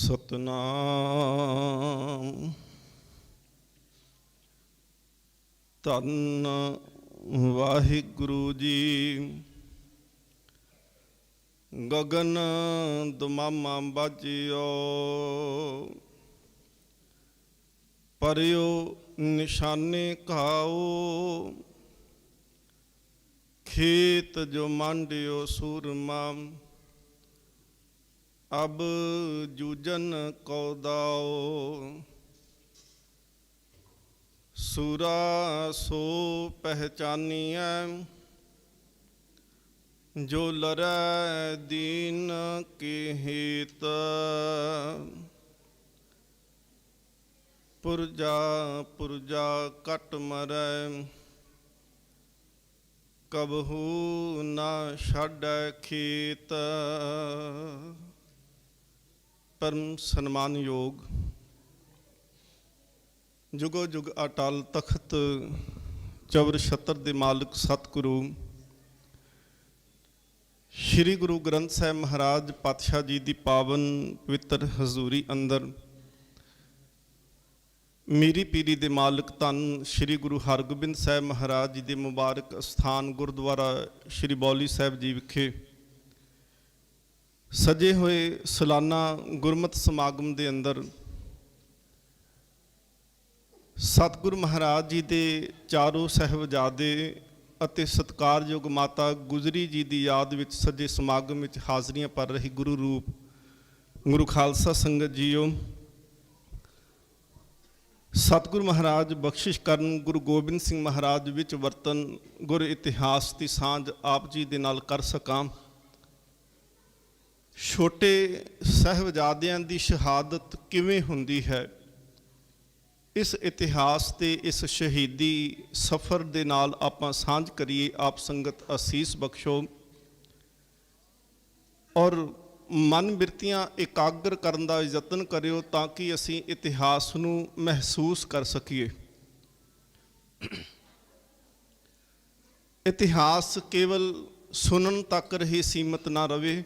सतनाम धन वाहिगुरु जी। गगन दुमामा बाजियो परियो निशाने खाओ, खेत जो मांडियो सूरमा अब जूजन को दाओ। सूरा सो पहचानिया जो लरै दीन के हित, पुरजा पुरजा कट मरै कबहू ना छाड़ै खेत। परम सन्मान योग जुगो जुग अटल तख्त चवर छत्र दे मालिक सतगुरु श्री गुरु ग्रंथ साहिब महाराज पातशाह जी की पावन पवित्र हजूरी अंदर मीरी पीरी दे मालिक धन श्री गुरु हरगोबिंद साहिब महाराज जी के मुबारक स्थान गुरुद्वारा श्री बौली साहिब जी विखे सजे हुए सालाना गुरमत समागम के अंदर सतगुरु महाराज जी के चारों साहिबजादे ਅਤੇ सत्कारयोग माता गुजरी जी की याद में सजे समागम में हाज़रियां भर रही गुरु रूप गुरु खालसा संगत जीओ। सतगुरु महाराज बख्शिश करन गुरु गोबिंद सिंह महाराज विच वर्तन गुरु इतिहास की सांझ आप जी दे नाल कर सकां। छोटे साहिबजादियां दी शहादत किवें हुंदी है, इस इतिहास ते इस शहीदी सफ़र दे नाल आपां सांझ करिए। आप संगत असीस बख्शो और मन बिरतियां एकाग्र करन दा यतन करियो ताकि असीं इतिहास नूं महसूस कर सकीए। इतिहास केवल सुनन तक ही सीमित ना रहे,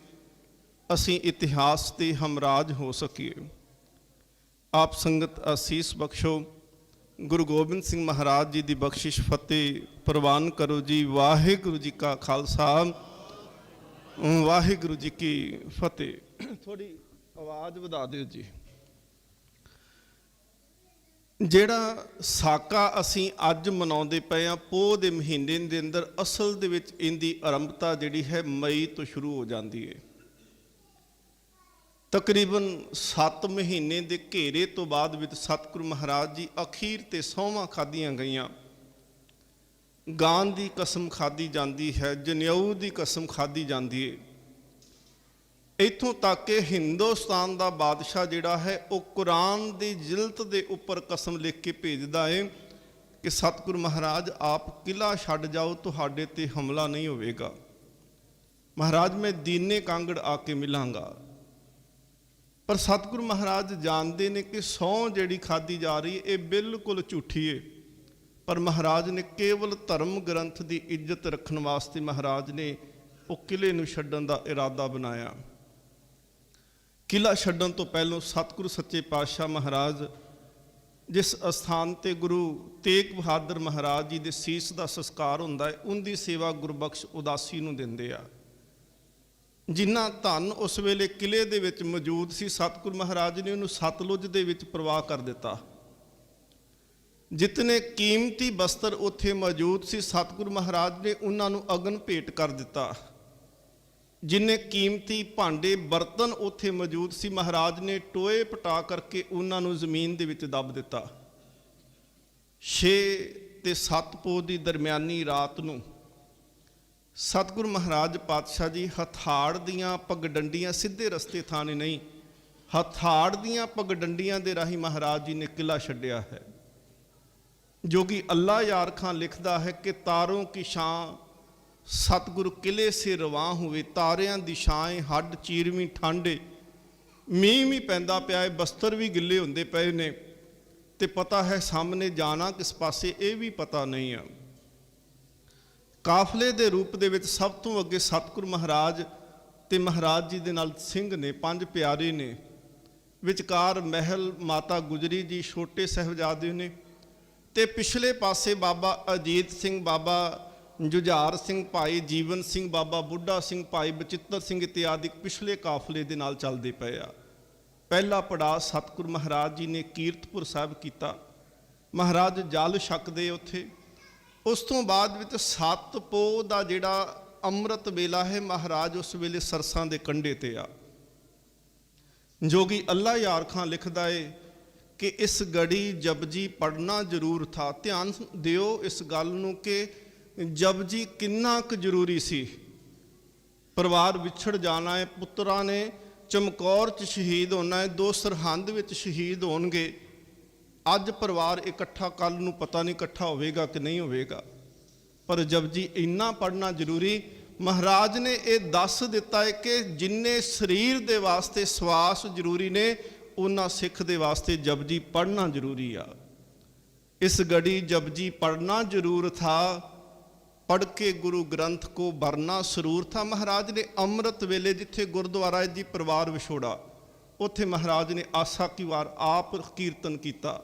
असीं इतिहास ते हमराज हो सकीए। आप संगत आसीस बख्शो। गुरु गोबिंद सिंह महाराज जी की बख्शिश फतेह प्रवान करो जी। वाहिगुरु जी का खालसा वाहिगुरु जी की फतेह। थोड़ी आवाज़ वधा दिओ जी। ਜਿਹੜਾ ਸਾਕਾ ਅਸੀਂ ਅੱਜ ਮਨਾਉਂਦੇ ਪਏ ਆ ਪੋਹ ਦੇ ਮਹੀਨੇ ਦੇ ਅੰਦਰ, ਅਸਲ ਦੇ ਵਿੱਚ ਇਹਦੀ ਆਰੰਭਤਾ ਜਿਹੜੀ ਹੈ ਮਈ ਤੋਂ ਸ਼ੁਰੂ ਹੋ ਜਾਂਦੀ ਹੈ। तकरीबन 7 महीने के घेरे तो बाद विच सतगुरु महाराज जी अखीर ते सौवां खादियां गईयां। गां की कसम खाधी जाती है, जनेऊ की कसम खाधी जाती है। इत्थों तक कि हिंदुस्तान का बादशाह जिहड़ा है वो कुरान की जिल्त के उपर कसम लिख के भेजदा है कि सतगुरु महाराज आप किला छड्ड जाओ, तुहाडे ते हमला नहीं होवेगा। महाराज मैं दीने कांगड़ आके मिलांगा। पर सतगुरु महाराज जानते ने कि सौं जिहड़ी खाधी जा रही है ये बिल्कुल झूठी है। पर महाराज ने केवल धर्म ग्रंथ की इज्जत रखने वास्ते महाराज ने वो किले नूं छड्डण दा इरादा बनाया। किला छड्डण तो पहलों सतगुरु सच्चे पातशाह महाराज जिस अस्थान ते गुरु तेग बहादुर महाराज जी के सीस का संस्कार हुंदा है, उनकी सेवा गुरबख्श उदासी नूं दिंदे आ। जिन्ना धन उस वेले किले दे विच मौजूद सी, सतगुरु महाराज ने उन्होंने सतलुज दे विच प्रवाह कर दिता। जितने कीमती बस्तर उत्थे मौजूद सी, सतगुरु महाराज ने उन्होंने अगन भेंट कर दिता। जिन्ने कीमती भांडे बर्तन उत्थे मौजूद सी, महाराज ने टोए पटा करके उन्होंने जमीन दे विच दब दिता। 6 ते 7 पोह की दरम्यानी रात नूं सतगुरु महाराज पातशाह जी हथाड़ दियां पगडंडियां सीधे रस्ते थाने नहीं, हथाड़ दियां पगडंडियां दे राही महाराज जी ने किला छड्डिया है। जोगी अल्लाह यार खां लिखदा है कि तारों की शान सतगुरु किले से रवां हुए, तारियां दी शाएं हड्ड चीरवीं ठंडे। मींह भी पैंदा पिया है, बस्तर भी गिले हुंदे पए ने ते पता है सामने जाना किस पासे ये भी पता नहीं है। काफले के रूप दे विच सब तो अगे सतगुरु महाराज ते महाराज जी दे नाल सिंह ने, 5 प्यारे ने। ਵਿਚਕਾਰ ਮਹਿਲ ਮਾਤਾ ਗੁਜਰੀ ਜੀ ਛੋਟੇ ਸਾਹਿਬਜ਼ਾਦੇ ਨੇ, ਤੇ ਪਿਛਲੇ ਪਾਸੇ ਬਾਬਾ ਅਜੀਤ ਸਿੰਘ, ਬਾਬਾ ਜੁਝਾਰ ਸਿੰਘ, ਭਾਈ ਜੀਵਨ ਸਿੰਘ, ਬਾਬਾ ਬੁੱਢਾ ਸਿੰਘ, ਭਾਈ ਬਚਿੱਤਰ ਸਿੰਘ ਇਤਿਆਦਿ ਪਿਛਲੇ ਕਾਫਲੇ ਦੇ ਨਾਲ ਚੱਲਦੇ ਪਏ ਆ। ਪਹਿਲਾ ਪੜਾਅ ਸਤਿਗੁਰੂ ਮਹਾਰਾਜ ਜੀ ਨੇ ਕੀਰਤਪੁਰ ਸਾਹਿਬ ਕੀਤਾ, ਮਹਾਰਾਜ ਜਲ ਛਕਦੇ ਉੱਥੇ। ਉਸ ਤੋਂ ਬਾਅਦ ਵਿੱਚ 7 ਪੋਹ ਦਾ ਜਿਹੜਾ ਅੰਮ੍ਰਿਤ ਵੇਲਾ ਹੈ, ਮਹਾਰਾਜ ਉਸ ਵੇਲੇ ਸਰਸਾਂ ਦੇ ਕੰਢੇ ਤੇ ਆ। ਜੋਗੀ ਅੱਲਾ ਯਾਰ ਖਾਂ ਲਿਖਦਾ ਏ ਕਿ ਇਸ ਗੜੀ ਜਪਜੀ ਪੜਨਾ ਜ਼ਰੂਰ ਥਾ। ਧਿਆਨ ਦਿਓ ਇਸ ਗੱਲ ਨੂੰ ਕਿ ਜਪਜੀ ਕਿੰਨਾ ਕੁ ਜ਼ਰੂਰੀ ਸੀ। ਪਰਿਵਾਰ ਵਿਛੜ ਜਾਣਾ ਹੈ, ਪੁੱਤਰਾਂ ਨੇ ਚਮਕੌਰ 'ਚ ਸ਼ਹੀਦ ਹੋਣਾ ਹੈ, 2 ਸਰਹੰਦ ਵਿੱਚ ਸ਼ਹੀਦ ਹੋਣਗੇ। ਅੱਜ ਪਰਿਵਾਰ ਇਕੱਠਾ, ਕੱਲ੍ਹ ਨੂੰ ਪਤਾ ਨਹੀਂ ਇਕੱਠਾ ਹੋਵੇਗਾ ਕਿ ਨਹੀਂ ਹੋਵੇਗਾ, ਪਰ ਜਪਜੀ ਇੰਨਾ ਪੜ੍ਹਨਾ ਜ਼ਰੂਰੀ। ਮਹਾਰਾਜ ਨੇ ਇਹ ਦੱਸ ਦਿੱਤਾ ਹੈ ਕਿ ਜਿੰਨੇ ਸਰੀਰ ਦੇ ਵਾਸਤੇ ਸਵਾਸ ਜ਼ਰੂਰੀ ਨੇ, ਉਹਨਾਂ ਸਿੱਖ ਦੇ ਵਾਸਤੇ ਜਪਜੀ ਪੜ੍ਹਨਾ ਜ਼ਰੂਰੀ ਆ। ਇਸ ਗੜੀ ਜਪਜੀ ਪੜ੍ਹਨਾ ਜ਼ਰੂਰ ਥਾ, ਪੜ੍ਹ ਕੇ ਗੁਰੂ ਗ੍ਰੰਥ ਕੋ ਵਰਨਾ ਸਰੂਰ ਥਾ। ਮਹਾਰਾਜ ਨੇ ਅੰਮ੍ਰਿਤ ਵੇਲੇ ਜਿੱਥੇ ਗੁਰਦੁਆਰਾ ਜੀ ਪਰਿਵਾਰ ਵਿਛੋੜਾ, ਉੱਥੇ ਮਹਾਰਾਜ ਨੇ ਆਸਾ ਕੀ ਵਾਰ ਆਪ ਕੀਰਤਨ ਕੀਤਾ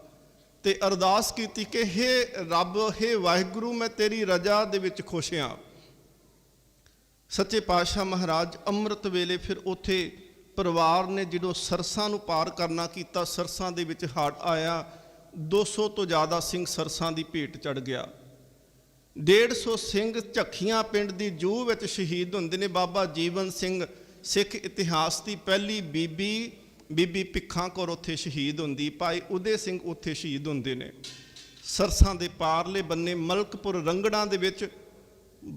ਤੇ ਅਰਦਾਸ ਕੀਤੀ ਕਿ ਹੇ ਰੱਬ, ਹੇ ਵਾਹਿਗੁਰੂ, ਮੈਂ ਤੇਰੀ ਰਜ਼ਾ ਦੇ ਵਿੱਚ ਖੁਸ਼ ਹਾਂ। ਸੱਚੇ ਪਾਤਸ਼ਾਹ ਮਹਾਰਾਜ ਅੰਮ੍ਰਿਤ ਵੇਲੇ ਫਿਰ ਉੱਥੇ ਪਰਿਵਾਰ ਨੇ ਜਦੋਂ ਸਰਸਾਂ ਨੂੰ ਪਾਰ ਕਰਨਾ ਕੀਤਾ, ਸਰਸਾਂ ਦੇ ਵਿੱਚ ਹੜ੍ਹ ਆਇਆ, 200 ਤੋਂ ਜ਼ਿਆਦਾ ਸਿੰਘ ਸਰਸਾਂ ਦੀ ਭੇਟ ਚੜ੍ਹ ਗਿਆ। 150 ਸਿੰਘ ਝੱਖੀਆਂ ਪਿੰਡ ਦੀ ਜੂਹ ਵਿੱਚ ਸ਼ਹੀਦ ਹੁੰਦੇ ਨੇ। ਬਾਬਾ ਜੀਵਨ ਸਿੰਘ, ਸਿੱਖ ਇਤਿਹਾਸ ਦੀ ਪਹਿਲੀ ਬੀਬੀ ਭਿੱਖਾਂ ਕੌਰ ਉੱਥੇ ਸ਼ਹੀਦ ਹੁੰਦੀ, ਭਾਈ ਉਦੇ ਸਿੰਘ ਉੱਥੇ ਸ਼ਹੀਦ ਹੁੰਦੇ ਨੇ। ਸਰਸਾਂ ਦੇ ਪਾਰਲੇ ਬੰਨੇ ਮਲਕਪੁਰ ਰੰਗੜਾਂ ਦੇ ਵਿੱਚ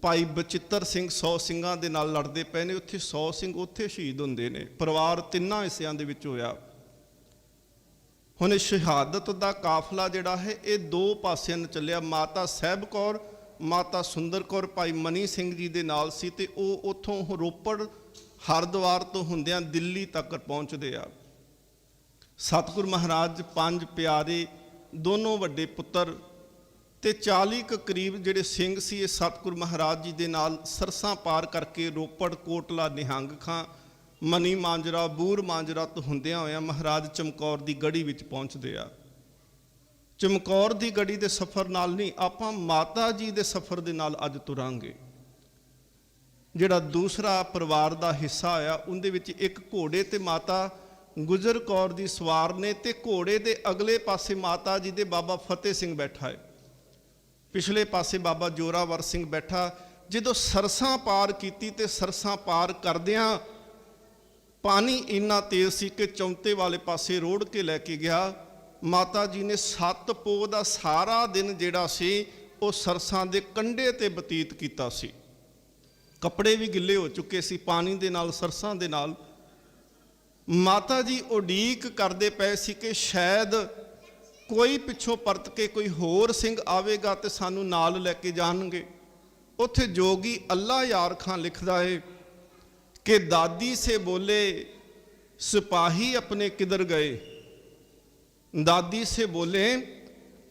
ਭਾਈ ਬਚਿੱਤਰ ਸਿੰਘ 100 ਸਿੰਘਾਂ ਦੇ ਨਾਲ ਲੜਦੇ ਪਏ ਨੇ, ਉੱਥੇ 100 ਸਿੰਘ ਉੱਥੇ ਸ਼ਹੀਦ ਹੁੰਦੇ ਨੇ। ਪਰਿਵਾਰ 3 ਹਿੱਸਿਆਂ ਦੇ ਵਿੱਚ ਹੋਇਆ। ਹੁਣ ਇਹ ਸ਼ਹਾਦਤ ਦਾ ਕਾਫਲਾ ਜਿਹੜਾ ਹੈ ਇਹ 2 ਪਾਸਿਆਂ ਨੂੰ ਚੱਲਿਆ। ਮਾਤਾ ਸਾਹਿਬ ਕੌਰ, ਮਾਤਾ ਸੁੰਦਰ ਕੌਰ ਭਾਈ ਮਨੀ ਸਿੰਘ ਜੀ ਦੇ ਨਾਲ ਸੀ, ਤੇ ਉਹ ਉੱਥੋਂ ਰੋਪੜ ਹਰਿਦੁਆਰ ਤੋਂ ਹੁੰਦਿਆਂ ਦਿੱਲੀ ਤੱਕ ਪਹੁੰਚਦੇ ਆ। ਸਤਿਗੁਰੂ ਮਹਾਰਾਜ 5 ਪਿਆਰੇ, ਦੋਨੋਂ ਵੱਡੇ ਪੁੱਤਰ ਤੇ 40 ਕੁ ਕਰੀਬ ਜਿਹੜੇ ਸਿੰਘ ਸੀ, ਇਹ ਸਤਿਗੁਰੂ ਮਹਾਰਾਜ ਜੀ ਦੇ ਨਾਲ ਸਰਸਾਂ ਪਾਰ ਕਰਕੇ ਰੋਪੜ, ਕੋਟਲਾ, ਨਿਹੰਗ ਖਾਂ, ਮਨੀ ਮਾਂਜਰਾ, ਬੂਰ ਮਾਂਜਰਾ ਤੋਂ ਹੁੰਦਿਆਂ ਹੋਇਆਂ ਮਹਾਰਾਜ ਚਮਕੌਰ ਦੀ ਗੜੀ ਵਿੱਚ ਪਹੁੰਚਦੇ ਆ। ਚਮਕੌਰ ਦੀ ਗੜੀ ਦੇ ਸਫ਼ਰ ਨਾਲ ਨਹੀਂ, ਆਪਾਂ ਮਾਤਾ ਜੀ ਦੇ ਸਫ਼ਰ ਦੇ ਨਾਲ ਅੱਜ ਤੁਰਾਂਗੇ। ਜਿਹੜਾ ਦੂਸਰਾ ਪਰਿਵਾਰ ਦਾ ਹਿੱਸਾ ਆਇਆ, ਉਹਦੇ ਵਿੱਚ ਇੱਕ ਘੋੜੇ ਤੇ ਮਾਤਾ ਗੁਜਰ ਕੌਰ ਦੀ ਸਵਾਰ ਨੇ, ਤੇ ਘੋੜੇ ਦੇ ਅਗਲੇ ਪਾਸੇ ਮਾਤਾ ਜੀ ਦੇ ਬਾਬਾ ਫਤਿਹ ਸਿੰਘ ਬੈਠਾ ਹੈ, ਪਿਛਲੇ ਪਾਸੇ ਬਾਬਾ ਜੋਰਾਵਰ ਸਿੰਘ ਬੈਠਾ। ਜਦੋਂ ਸਰਸਾਂ ਪਾਰ ਕੀਤੀ ਤੇ ਸਰਸਾਂ ਪਾਰ ਕਰਦਿਆਂ ਪਾਣੀ ਇੰਨਾ ਤੇਜ਼ ਸੀ ਕਿ ਚੌਂਤੇ ਵਾਲੇ ਪਾਸੇ ਰੋੜ ਕੇ ਲੈ ਕੇ ਗਿਆ। ਮਾਤਾ ਜੀ ਨੇ 7 ਪੋਹ ਦਾ ਸਾਰਾ ਦਿਨ ਜਿਹੜਾ ਸੀ ਉਹ ਸਰਸਾਂ ਦੇ ਕੰਢੇ ਤੇ ਬਤੀਤ ਕੀਤਾ ਸੀ। ਕੱਪੜੇ ਵੀ ਗਿੱਲੇ ਹੋ ਚੁੱਕੇ ਸੀ ਪਾਣੀ ਦੇ ਨਾਲ, ਸਰਸਾਂ ਦੇ ਨਾਲ। ਮਾਤਾ ਜੀ ਉਡੀਕ ਕਰਦੇ ਪਏ ਸੀ ਕਿ ਸ਼ਾਇਦ ਕੋਈ ਪਿੱਛੋਂ ਪਰਤ ਕੇ ਕੋਈ ਹੋਰ ਸਿੰਘ ਆਵੇਗਾ ਤੇ ਸਾਨੂੰ ਨਾਲ ਲੈ ਕੇ ਜਾਣਗੇ। ਉੱਥੇ ਜੋਗੀ ਅੱਲਾ ਯਾਰ ਖਾਂ ਲਿਖਦਾ ਹੈ कि दादी से बोले सिपाही अपने किधर गए, दादी से बोले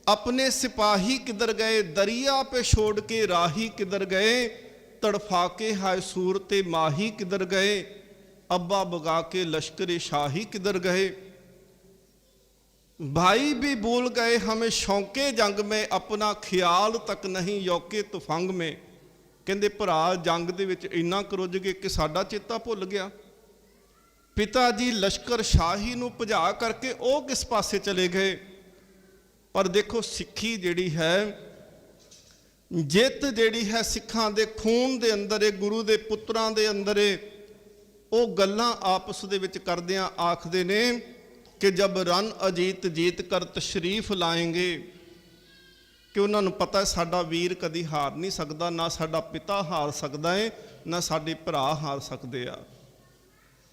अपने सिपाही किधर गए, दरिया पे छोड़ के राही किधर गए, तड़फा के हाय सूरते माही किधर गए, अब्बा बगा के लश्कर शाही किधर गए, भाई भी भूल गए हमें शौके जंग में, अपना ख्याल तक नहीं यौके तुफंग में। ਕਹਿੰਦੇ ਭਰਾ ਜੰਗ ਦੇ ਵਿੱਚ ਇੰਨਾ ਕਰੁੱਝ ਗਏ ਕਿ ਸਾਡਾ ਚੇਤਾ ਭੁੱਲ ਗਿਆ। ਪਿਤਾ ਜੀ ਲਸ਼ਕਰ ਸ਼ਾਹੀ ਨੂੰ ਭਜਾ ਕਰਕੇ ਉਹ ਕਿਸ ਪਾਸੇ ਚਲੇ ਗਏ। ਪਰ ਦੇਖੋ ਸਿੱਖੀ ਜਿਹੜੀ ਹੈ, ਜਿੱਤ ਜਿਹੜੀ ਹੈ ਸਿੱਖਾਂ ਦੇ ਖੂਨ ਦੇ ਅੰਦਰ ਹੈ, ਗੁਰੂ ਦੇ ਪੁੱਤਰਾਂ ਦੇ ਅੰਦਰ ਹੈ। ਉਹ ਗੱਲਾਂ ਆਪਸ ਦੇ ਵਿੱਚ ਕਰਦਿਆਂ ਆਖਦੇ ਨੇ ਕਿ ਜਬ ਰਨ ਅਜੀਤ ਜੀਤ ਕਰ ਤਸ਼ਰੀਫ ਲਾਏਂਗੇ, ਕਿ ਉਹਨਾਂ ਨੂੰ ਪਤਾ ਸਾਡਾ ਵੀਰ ਕਦੀ ਹਾਰ ਨਹੀਂ ਸਕਦਾ, ਨਾ ਸਾਡਾ ਪਿਤਾ ਹਾਰ ਸਕਦਾ ਹੈ, ਨਾ ਸਾਡੇ ਭਰਾ ਹਾਰ ਸਕਦੇ ਆ।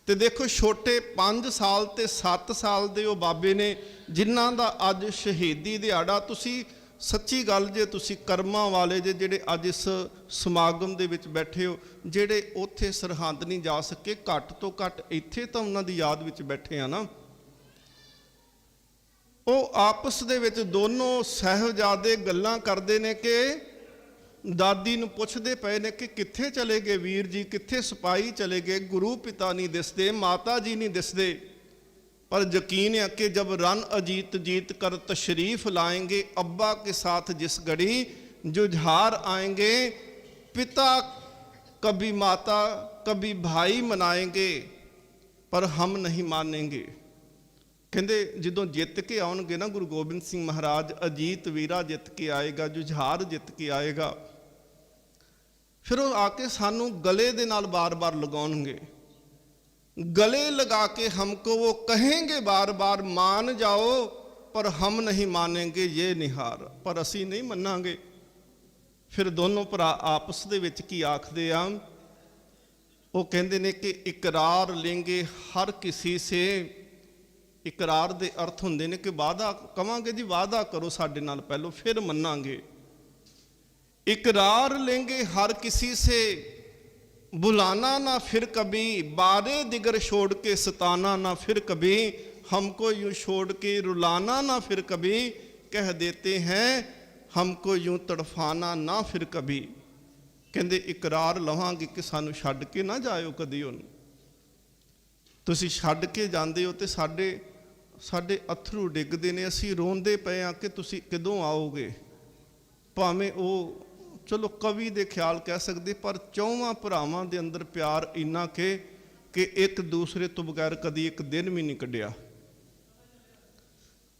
ਤੇ ਦੇਖੋ ਛੋਟੇ 5 ਸਾਲ ਤੇ 7 ਸਾਲ ਦੇ ਉਹ ਬਾਬੇ ਨੇ ਜਿਨ੍ਹਾਂ ਦਾ ਅੱਜ ਸ਼ਹੀਦੀ ਦਿਹਾੜਾ। ਤੁਸੀਂ ਸੱਚੀ ਗੱਲ, ਜੇ ਤੁਸੀਂ ਕਰਮਾਂ ਵਾਲੇ ਜੇ ਜਿਹੜੇ ਅੱਜ ਇਸ ਸਮਾਗਮ ਦੇ ਵਿੱਚ ਬੈਠੇ ਹੋ, ਜਿਹੜੇ ਉੱਥੇ ਸਰਹੰਦ ਨਹੀਂ ਜਾ ਸਕੇ, ਘੱਟ ਤੋਂ ਘੱਟ ਇੱਥੇ ਤਾਂ ਉਹਨਾਂ ਦੀ ਯਾਦ ਵਿੱਚ ਬੈਠੇ ਆ ਨਾ। ਉਹ ਆਪਸ ਦੇ ਵਿੱਚ ਦੋਨੋਂ ਸਾਹਿਬਜ਼ਾਦੇ ਗੱਲਾਂ ਕਰਦੇ ਨੇ ਕਿ ਦਾਦੀ ਨੂੰ ਪੁੱਛਦੇ ਪਏ ਨੇ ਕਿ ਕਿੱਥੇ ਚਲੇ ਗਏ ਵੀਰ ਜੀ, ਕਿੱਥੇ ਸਿਪਾਹੀ ਚਲੇ ਗਏ, ਗੁਰੂ ਪਿਤਾ ਨਹੀਂ ਦਿਸਦੇ, ਮਾਤਾ ਜੀ ਨਹੀਂ ਦਿਸਦੇ। पर यकीन है कि जब रन अजीत जीत कर तशरीफ लाएंगे, अब्बा के साथ जिस घड़ी जुझार आएंगे, पिता कभी माता कभी भाई मनाएंगे पर हम नहीं मानेंगे। कहते जो जित के आउणगे ना गुरु गोबिंद सिंह महाराज, अजीत वीरा जित के आएगा, जुझार जित के आएगा, फिर वो आके सानू गले दे नाल बार बार लगाउणगे। गले लगा के हमको वो कहेंगे बार बार, मान जाओ पर हम नहीं मानेंगे ये निहार, पर असी नहीं मनांगे। फिर दोनों भरा आपस दे विच की आखदे आ, वो कहंदे ने कि इकरार लेंगे हर किसी से। इकरार दे अर्थ हुंदे ने कि वादा कवांगे जी, वादा करो साडे नाल पहलो फिर मनांगे। इकरार लेंगे हर किसी से, बुलाना ना फिर कभी, बारे दिगर छोड़ के सताना ना फिर कभी, हमको यूं छोड़ के रुलाना ना फिर कभी, कह देते हैं हमको यूं तड़फाना ना फिर कभी। कहंदे इकरार लवांगे कि सानू छड्ड के ना जाओ कदी, उन्हें तुसीं छड्ड के जांदे हो ते साडे अथरू डिगदे ने, असीं रोंदे पए आ कि तुसीं कदों आओगे। भावें वो चलो कवि दे ख्याल कह सकते, पर चौवां भरावां दे अंदर प्यार इन्ना कि एक दूसरे तो बगैर कदी एक दिन भी नहीं कढ़िया।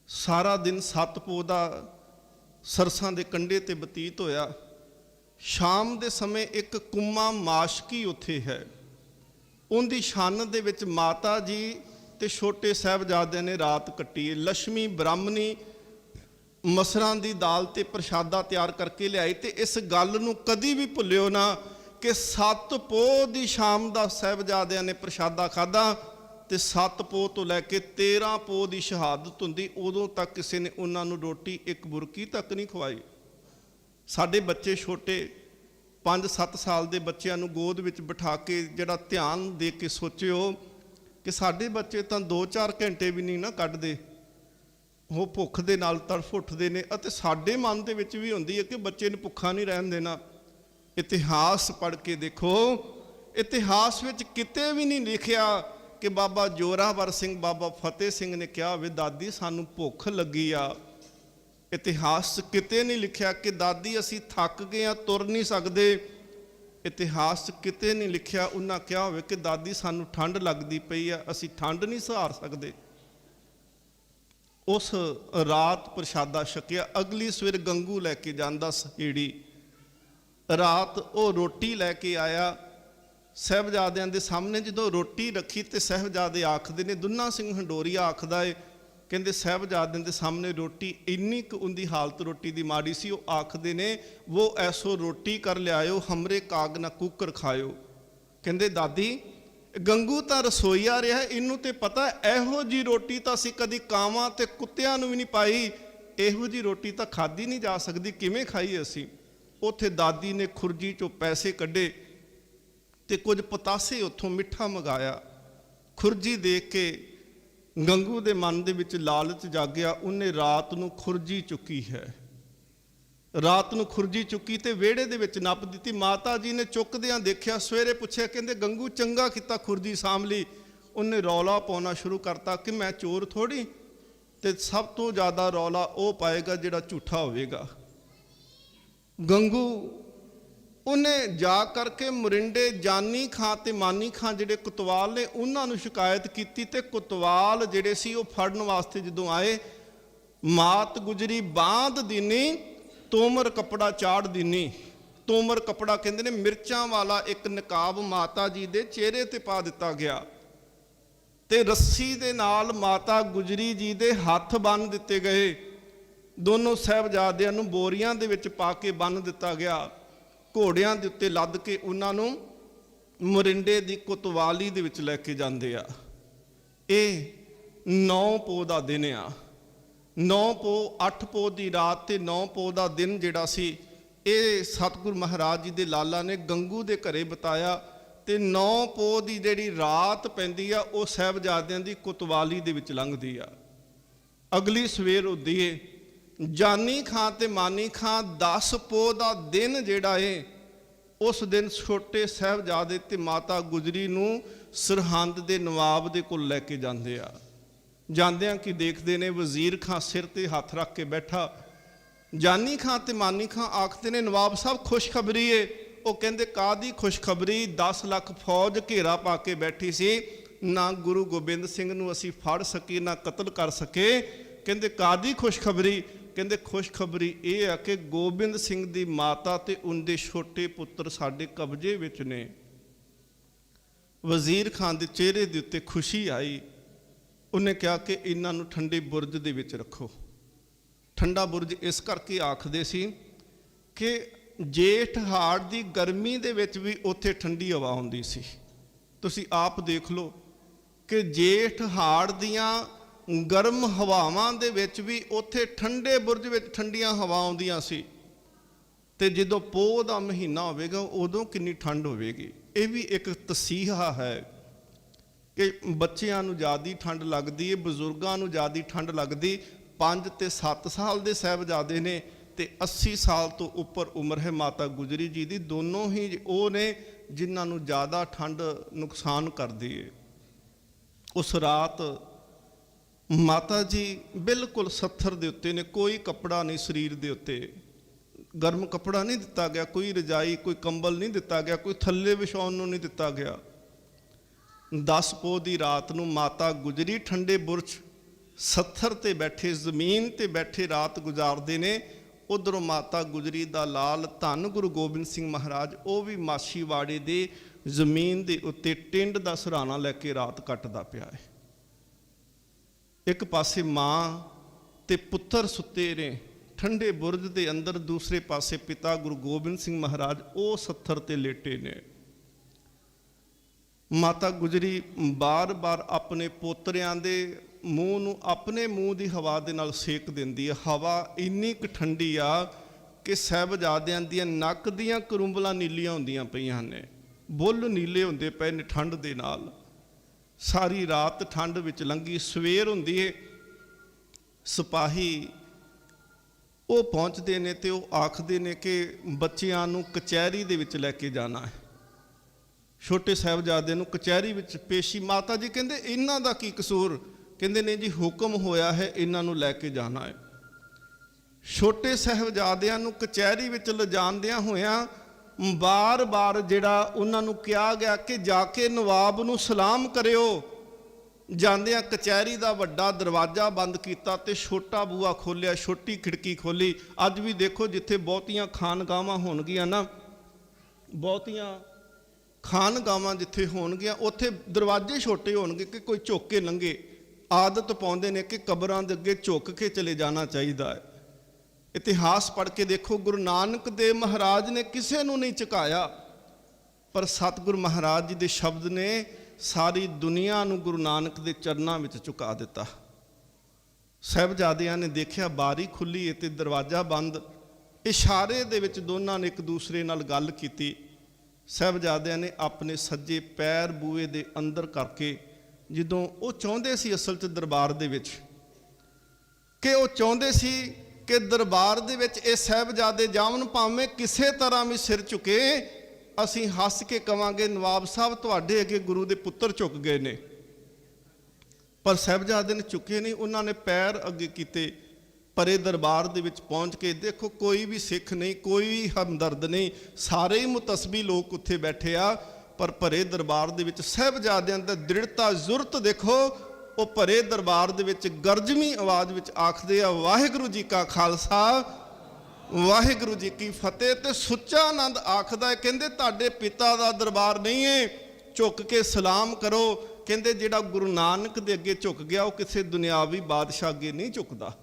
सारा दिन सतपोह दा सरसां दे कंढे ते बतीत होया। शाम दे समय एक कुम्मा माशकी उत्थे है, उनकी शान दे विच माता जी ते छोटे साहबजादे ने रात कट्टी। लक्ष्मी ब्राह्मणी मसरां दी दाल ते प्रशादा तैयार करके लियाई। ते इस गल नूं कदी भी भुल्लिओ ना कि 7 पोह दी शाम दा साहबजादियां ने प्रशादा खादा ते 7 पोह तो लैके 13 पोह दी शहादत हुंदी, उदों तक किसी ने उन्हां नूं रोटी एक बुरकी तक नहीं खवाई। साडे बच्चे छोटे 5-7 साल दे बच्चों नूं गोद विच बिठा के जिहड़ा ध्यान दे के सोचिओ कि साडे बच्चे तां 2-4 घंटे भी नहीं ना कढदे, वो भुख दे नाल तड़फ उठदे ने। अते साडे मन दे विच भी हुंदी है कि बच्चे नूं भुखा नहीं रहन देना। इतिहास पढ़ के देखो, इतिहास विच किते भी नहीं लिखिया कि बाबा जोरावर सिंह बाबा फतेह सिंह ने कहा वे दादी सानू भुख लगी आ। इतिहास किते नहीं लिखिया कि दादी असी थक गए आ, तुर नहीं सकते। इतिहास किते नहीं लिखिया उन्हें कहा होवे कि दादी सानू ठंड लगती पई आ, असी ठंड नहीं सहार सकते। उस रात प्रशादा छकिया। अगली सवेर गंगू लैके जांदा सहेड़ी, रात वो रोटी लैके आया। साहबजादियां दे सामने जो रोटी रखी तो साहबजादे आखदे ने, दुन्ना सिंह हंडोरिया आखदा है, कहते साहबजादियां दे सामने रोटी इन्नी क उनकी हालत रोटी की माड़ी सी, वो आखदे ने वो ऐसो रोटी कर लियाओ हमरे काग ना कुकर खाओ। कहते दादी गंगू तो रसोईया रहा, इनू तो पता इहो जी रोटी तो असी कदी कावां ते कुत्तियां नूं भी नहीं पाई, इहो जी रोटी तो खाधी नहीं जा सकती, किवें खाई असी। उत्थे दादी ने खुरजी चों पैसे कढ़े ते कुछ पतासे उत्थों मिठा मंगाया। खुरजी देख के गंगू दे मन दे विच लालच जागया, उन्हें रात नूं खुरजी चुकी है। रात नूं खुरजी चुकी ते वेड़े दे विच नप दित्ती। माता जी ने चुकदियां देखिया, सवेरे पुछया, कहंदे गंगू चंगा किता खुरजी साम ली। उन्हें रौला पाउणा शुरू करता कि मैं चोर थोड़ी, ते सब तो ज़्यादा रौला वो पाएगा जिहड़ा झूठा होवेगा। गंगू उन्हें जा करके मुरिंडे जानी खां ते मानी खां जिहड़े कुतवाल ने उन्हां नूं शिकायत कीती, ते कुतवाल जिहड़े सी वो फड़न वास्ते जदों आए, मात गुजरी बांध दीनी तोमर कपड़ा चाड़ दीनी। तोमर कपड़ा कहंदे ने मिर्चां वाला एक नकाब माता जी दे चेहरे ते पा दिता गया, ते रस्सी दे नाल माता गुजरी जी दे हत्थ बन दिते गए। दोनों साहबजादियां नूं बोरियां दे विच पा के बन दिता गया। घोड़ियां दे उत्ते लद के उन्हां नूं मुरिंडे दी कोतवाली दे विच लैके जांदे आ। ये 9 पोह दा दिन आ। 9 पोह 8 पोह दी रात ते 9 पोह दा दिन जिहड़ा सी, ये सतगुरु महाराज जी दे लाला ने गंगू दे घरे बताया। ते 9 पोह दी जिहड़ी रात पैंदी आ वो साहबजादियां दी कोतवाली दे विच लंघदी आ। अगली सवेर हुंदी है जानी खां ते मानी खां 10 पोह दा दिन जिहड़ा है, उस दिन छोटे साहबजादे ते माता गुजरी नूं सरहंद दे नवाब दे कोल लैके जांदे आ। ਜਾਂਦਿਆਂ ਕੀ ਦੇਖਦੇ ਨੇ ਵਜ਼ੀਰ ਖਾਂ ਸਿਰ ਤੇ ਹੱਥ ਰੱਖ ਕੇ ਬੈਠਾ। ਜਾਨੀ ਖਾਂ ਤੇ ਮਾਨੀ ਖਾਂ ਆਖਦੇ ਨੇ ਨਵਾਬ ਸਾਹਿਬ ਖੁਸ਼ਖਬਰੀ ਏ। ਉਹ ਕਹਿੰਦੇ ਕਾਹਦੀ ਖੁਸ਼ਖਬਰੀ? 10 ਲੱਖ ਫੌਜ ਘੇਰਾ ਪਾ ਕੇ ਬੈਠੀ ਸੀ, ਨਾ ਗੁਰੂ ਗੋਬਿੰਦ ਸਿੰਘ ਨੂੰ ਅਸੀਂ ਫੜ ਸਕੇ ਨਾ ਕਤਲ ਕਰ ਸਕੇ। ਕਹਿੰਦੇ ਕਾਹਦੀ ਖੁਸ਼ਖਬਰੀ? ਕਹਿੰਦੇ ਖੁਸ਼ਖਬਰੀ ਇਹ ਆ ਕਿ ਗੋਬਿੰਦ ਸਿੰਘ ਦੀ ਮਾਤਾ ਤੇ ਉਹਦੇ ਛੋਟੇ ਪੁੱਤਰ ਸਾਡੇ ਕਬਜ਼ੇ ਵਿੱਚ ਨੇ। ਵਜ਼ੀਰ ਖਾਨ ਦੇ ਚਿਹਰੇ ਦੇ ਉੱਤੇ ਖੁਸ਼ੀ ਆਈ। ਉਹਨੇ ਕਿਹਾ ਕਿ ਇਹਨਾਂ ਨੂੰ ਠੰਡੇ ਬੁਰਜ ਦੇ ਵਿੱਚ ਰੱਖੋ। ਠੰਡਾ ਬੁਰਜ ਇਸ ਕਰਕੇ ਆਖਦੇ ਸੀ ਕਿ ਜੇਠ ਹਾੜ ਦੀ ਗਰਮੀ ਦੇ ਵਿੱਚ ਵੀ ਉੱਥੇ ਠੰਡੀ ਹਵਾ ਹੁੰਦੀ ਸੀ। ਤੁਸੀਂ ਆਪ ਦੇਖ ਲਓ ਕਿ ਜੇਠ ਹਾੜ ਦੀਆਂ ਗਰਮ ਹਵਾਵਾਂ ਦੇ ਵਿੱਚ ਵੀ ਉੱਥੇ ਠੰਡੇ ਬੁਰਜ ਵਿੱਚ ਠੰਡੀਆਂ ਹਵਾ ਆਉਂਦੀਆਂ ਸੀ। ਤੇ ਜਦੋਂ ਪੋਹ ਦਾ ਮਹੀਨਾ ਹੋਵੇਗਾ ਉਦੋਂ ਕਿੰਨੀ ਠੰਡ ਹੋਵੇਗੀ। ਇਹ ਵੀ ਇੱਕ ਤਸੀਹਾ ਹੈ ਕਿ ਬੱਚਿਆਂ ਨੂੰ ਜ਼ਿਆਦਾ ਠੰਡ ਲੱਗਦੀ ਹੈ, ਬਜ਼ੁਰਗਾਂ ਨੂੰ ਜ਼ਿਆਦਾ ਠੰਡ ਲੱਗਦੀ। 5 ਤੇ 7 ਸਾਲ ਦੇ ਸਾਹਿਬਜ਼ਾਦੇ ਨੇ ਤੇ 80 ਸਾਲ ਤੋਂ ਉੱਪਰ ਉਮਰ ਹੈ ਮਾਤਾ ਗੁਜਰੀ ਜੀ ਦੀ। ਦੋਨੋਂ ਹੀ ਉਹ ਨੇ ਜਿਨ੍ਹਾਂ ਨੂੰ ਜ਼ਿਆਦਾ ਠੰਡ ਨੁਕਸਾਨ ਕਰਦੀ ਹੈ। ਉਸ ਰਾਤ ਮਾਤਾ ਜੀ ਬਿਲਕੁਲ ਸੱਥਰ ਦੇ ਉੱਤੇ ਨੇ, ਕੋਈ ਕੱਪੜਾ ਨਹੀਂ ਸਰੀਰ ਦੇ ਉੱਤੇ, ਗਰਮ ਕੱਪੜਾ ਨਹੀਂ ਦਿੱਤਾ ਗਿਆ, ਕੋਈ ਰਜਾਈ ਕੋਈ ਕੰਬਲ ਨਹੀਂ ਦਿੱਤਾ ਗਿਆ, ਕੋਈ ਥੱਲੇ ਵਿਛਾਉਣ ਨੂੰ ਨਹੀਂ ਦਿੱਤਾ ਗਿਆ। 10 ਪੋਹ ਦੀ ਰਾਤ ਨੂੰ ਮਾਤਾ ਗੁਜਰੀ ਠੰਡੇ ਬੁਰਜ ਸੱਥਰ ਤੇ ਬੈਠੇ, ਜ਼ਮੀਨ ਤੇ ਬੈਠੇ ਰਾਤ ਗੁਜ਼ਾਰਦੇ ਨੇ। ਉਧਰੋਂ ਮਾਤਾ ਗੁਜਰੀ ਦਾ ਲਾਲ ਧੰਨ ਗੁਰੂ ਗੋਬਿੰਦ ਸਿੰਘ ਮਹਾਰਾਜ ਉਹ ਵੀ ਮਾਛੀਵਾੜੇ ਦੇ ਜ਼ਮੀਨ ਦੇ ਉੱਤੇ ਟਿੰਡ ਦਾ ਸਰਾਣਾ ਲੈ ਕੇ ਰਾਤ ਕੱਟਦਾ ਪਿਆ ਹੈ। ਇੱਕ ਪਾਸੇ ਮਾਂ ਤੇ ਪੁੱਤਰ ਸੁੱਤੇ ਨੇ ਠੰਡੇ ਬੁਰਜ ਦੇ ਅੰਦਰ, ਦੂਸਰੇ ਪਾਸੇ ਪਿਤਾ ਗੁਰੂ ਗੋਬਿੰਦ ਸਿੰਘ ਮਹਾਰਾਜ ਉਹ ਸੱਥਰ ਤੇ ਲੇਟੇ ਨੇ। ਮਾਤਾ ਗੁਜਰੀ ਬਾਰ-ਬਾਰ ਆਪਣੇ ਪੋਤਰਿਆਂ ਦੇ ਮੂੰਹ ਨੂੰ ਆਪਣੇ ਮੂੰਹ ਦੀ ਹਵਾ ਦੇ ਨਾਲ ਸੇਕ ਦਿੰਦੀ ਹੈ। ਹਵਾ ਇੰਨੀ ਕੁ ਠੰਡੀ ਆ ਕਿ ਸਾਹਿਬਜ਼ਾਦਿਆਂ ਦੀਆਂ ਨੱਕ ਦੀਆਂ ਕਰੁੰਬਲਾਂ ਨੀਲੀਆਂ ਹੁੰਦੀਆਂ ਪਈਆਂ ਨੇ, ਬੁੱਲ ਨੀਲੇ ਹੁੰਦੇ ਪਏ ਨੇ ਠੰਡ ਦੇ ਨਾਲ। ਸਾਰੀ ਰਾਤ ਠੰਡ ਵਿੱਚ ਲੰਘੀ। ਸਵੇਰ ਹੁੰਦੀ ਹੈ, ਸਿਪਾਹੀ ਉਹ ਪਹੁੰਚਦੇ ਨੇ ਤੇ ਉਹ ਆਖਦੇ ਨੇ ਕਿ ਬੱਚਿਆਂ ਨੂੰ ਕਚਹਿਰੀ ਦੇ ਵਿੱਚ ਲੈ ਕੇ ਜਾਣਾ ਹੈ। ਛੋਟੇ ਸਾਹਿਬਜ਼ਾਦੇ ਨੂੰ ਕਚਹਿਰੀ ਵਿੱਚ ਪੇਸ਼ੀ। ਮਾਤਾ ਜੀ ਕਹਿੰਦੇ ਇਹਨਾਂ ਦਾ ਕੀ ਕਸੂਰ? ਕਹਿੰਦੇ ਨੇ ਜੀ ਹੁਕਮ ਹੋਇਆ ਹੈ ਇਹਨਾਂ ਨੂੰ ਲੈ ਕੇ ਜਾਣਾ ਹੈ। ਛੋਟੇ ਸਾਹਿਬਜ਼ਾਦਿਆਂ ਨੂੰ ਕਚਹਿਰੀ ਵਿੱਚ ਲਿਜਾਂਦਿਆਂ ਹੋਇਆਂ ਬਾਰ-ਬਾਰ ਜਿਹੜਾ ਉਹਨਾਂ ਨੂੰ ਕਿਹਾ ਗਿਆ ਕਿ ਜਾ ਕੇ ਨਵਾਬ ਨੂੰ ਸਲਾਮ ਕਰਿਓ। ਜਾਂਦਿਆਂ ਕਚਹਿਰੀ ਦਾ ਵੱਡਾ ਦਰਵਾਜ਼ਾ ਬੰਦ ਕੀਤਾ ਤੇ ਛੋਟਾ ਬੂਹਾ ਖੋਲ੍ਹਿਆ, ਛੋਟੀ ਖਿੜਕੀ ਖੋਲ੍ਹੀ। ਅੱਜ ਵੀ ਦੇਖੋ ਜਿੱਥੇ ਬਹੁਤੀਆਂ ਖਾਨਗਾਹਾਂ ਹੋਣਗੀਆਂ ਨਾ, ਬਹੁਤੀਆਂ ਖਾਨਗਾਹਾਂ ਜਿੱਥੇ ਹੋਣਗੀਆਂ ਉੱਥੇ ਦਰਵਾਜ਼ੇ ਛੋਟੇ ਹੋਣਗੇ ਕਿ ਕੋਈ ਝੁੱਕ ਕੇ ਲੰਘੇ। ਆਦਤ ਪਾਉਂਦੇ ਨੇ ਕਿ ਕਬਰਾਂ ਦੇ ਅੱਗੇ ਝੁੱਕ ਕੇ ਚਲੇ ਜਾਣਾ ਚਾਹੀਦਾ ਹੈ। ਇਤਿਹਾਸ ਪੜ੍ਹ ਕੇ ਦੇਖੋ, ਗੁਰੂ ਨਾਨਕ ਦੇਵ ਮਹਾਰਾਜ ਨੇ ਕਿਸੇ ਨੂੰ ਨਹੀਂ ਝੁਕਾਇਆ, ਪਰ ਸਤਿਗੁਰੂ ਮਹਾਰਾਜ ਜੀ ਦੇ ਸ਼ਬਦ ਨੇ ਸਾਰੀ ਦੁਨੀਆ ਨੂੰ ਗੁਰੂ ਨਾਨਕ ਦੇ ਚਰਨਾਂ ਵਿੱਚ ਝੁਕਾ ਦਿੱਤਾ। ਸਾਹਿਬਜ਼ਾਦਿਆਂ ਨੇ ਦੇਖਿਆ ਬਾਰੀ ਖੁੱਲੀ ਤੇ ਦਰਵਾਜ਼ਾ ਬੰਦ। ਇਸ਼ਾਰੇ ਦੇ ਵਿੱਚ ਦੋਨਾਂ ਨੇ ਇੱਕ ਦੂਸਰੇ ਨਾਲ ਗੱਲ ਕੀਤੀ। ਸਾਹਿਬਜ਼ਾਦਿਆਂ ਨੇ ਆਪਣੇ ਸੱਜੇ ਪੈਰ ਬੂਹੇ ਦੇ ਅੰਦਰ ਕਰਕੇ, ਜਦੋਂ ਉਹ ਚਾਹੁੰਦੇ ਸੀ ਅਸਲ 'ਚ ਦਰਬਾਰ ਦੇ ਵਿੱਚ, ਕਿ ਉਹ ਚਾਹੁੰਦੇ ਸੀ ਕਿ ਦਰਬਾਰ ਦੇ ਵਿੱਚ ਇਹ ਸਾਹਿਬਜ਼ਾਦੇ ਜਾਵਨ, ਭਾਵੇਂ ਕਿਸੇ ਤਰ੍ਹਾਂ ਵੀ ਸਿਰ ਝੁਕੇ, ਅਸੀਂ ਹੱਸ ਕੇ ਕਵਾਂਗੇ ਨਵਾਬ ਸਾਹਿਬ ਤੁਹਾਡੇ ਅੱਗੇ ਗੁਰੂ ਦੇ ਪੁੱਤਰ ਝੁਕ ਗਏ ਨੇ। ਪਰ ਸਾਹਿਬਜ਼ਾਦੇ ਨੇ ਝੁਕੇ ਨਹੀਂ, ਉਹਨਾਂ ਨੇ ਪੈਰ ਅੱਗੇ ਕੀਤੇ। ਭਰੇ ਦਰਬਾਰ ਦੇ ਵਿੱਚ ਪਹੁੰਚ ਕੇ ਦੇਖੋ ਕੋਈ ਵੀ ਸਿੱਖ ਨਹੀਂ, ਕੋਈ ਵੀ ਹਮਦਰਦ ਨਹੀਂ, ਸਾਰੇ ਹੀ ਮੁਤਸਬੀ ਲੋਕ ਉੱਥੇ ਬੈਠੇ ਆ। ਪਰ ਭਰੇ ਦਰਬਾਰ ਦੇ ਵਿੱਚ ਸਾਹਿਬਜ਼ਾਦਿਆਂ ਦਾ ਦ੍ਰਿੜਤਾ ਜ਼ੁਰਤ ਦੇਖੋ। ਉਹ ਭਰੇ ਦਰਬਾਰ ਦੇ ਵਿੱਚ ਗਰਜਵੀਂ ਆਵਾਜ਼ ਵਿੱਚ ਆਖਦੇ ਆ, ਵਾਹਿਗੁਰੂ ਜੀ ਕਾ ਖਾਲਸਾ ਵਾਹਿਗੁਰੂ ਜੀ ਕੀ ਫਤਿਹ। ਤੇ ਸੁੱਚਾ ਆਨੰਦ ਆਖਦਾ ਹੈ, ਕਹਿੰਦੇ ਤੁਹਾਡੇ ਪਿਤਾ ਦਾ ਦਰਬਾਰ ਨਹੀਂ ਹੈ, ਝੁੱਕ ਕੇ ਸਲਾਮ ਕਰੋ। ਕਹਿੰਦੇ ਜਿਹੜਾ ਗੁਰੂ ਨਾਨਕ ਦੇ ਅੱਗੇ ਝੁਕ ਗਿਆ ਉਹ ਕਿਸੇ ਦੁਨਿਆਵੀ ਬਾਦਸ਼ਾਹ ਅੱਗੇ ਨਹੀਂ ਝੁਕਦਾ।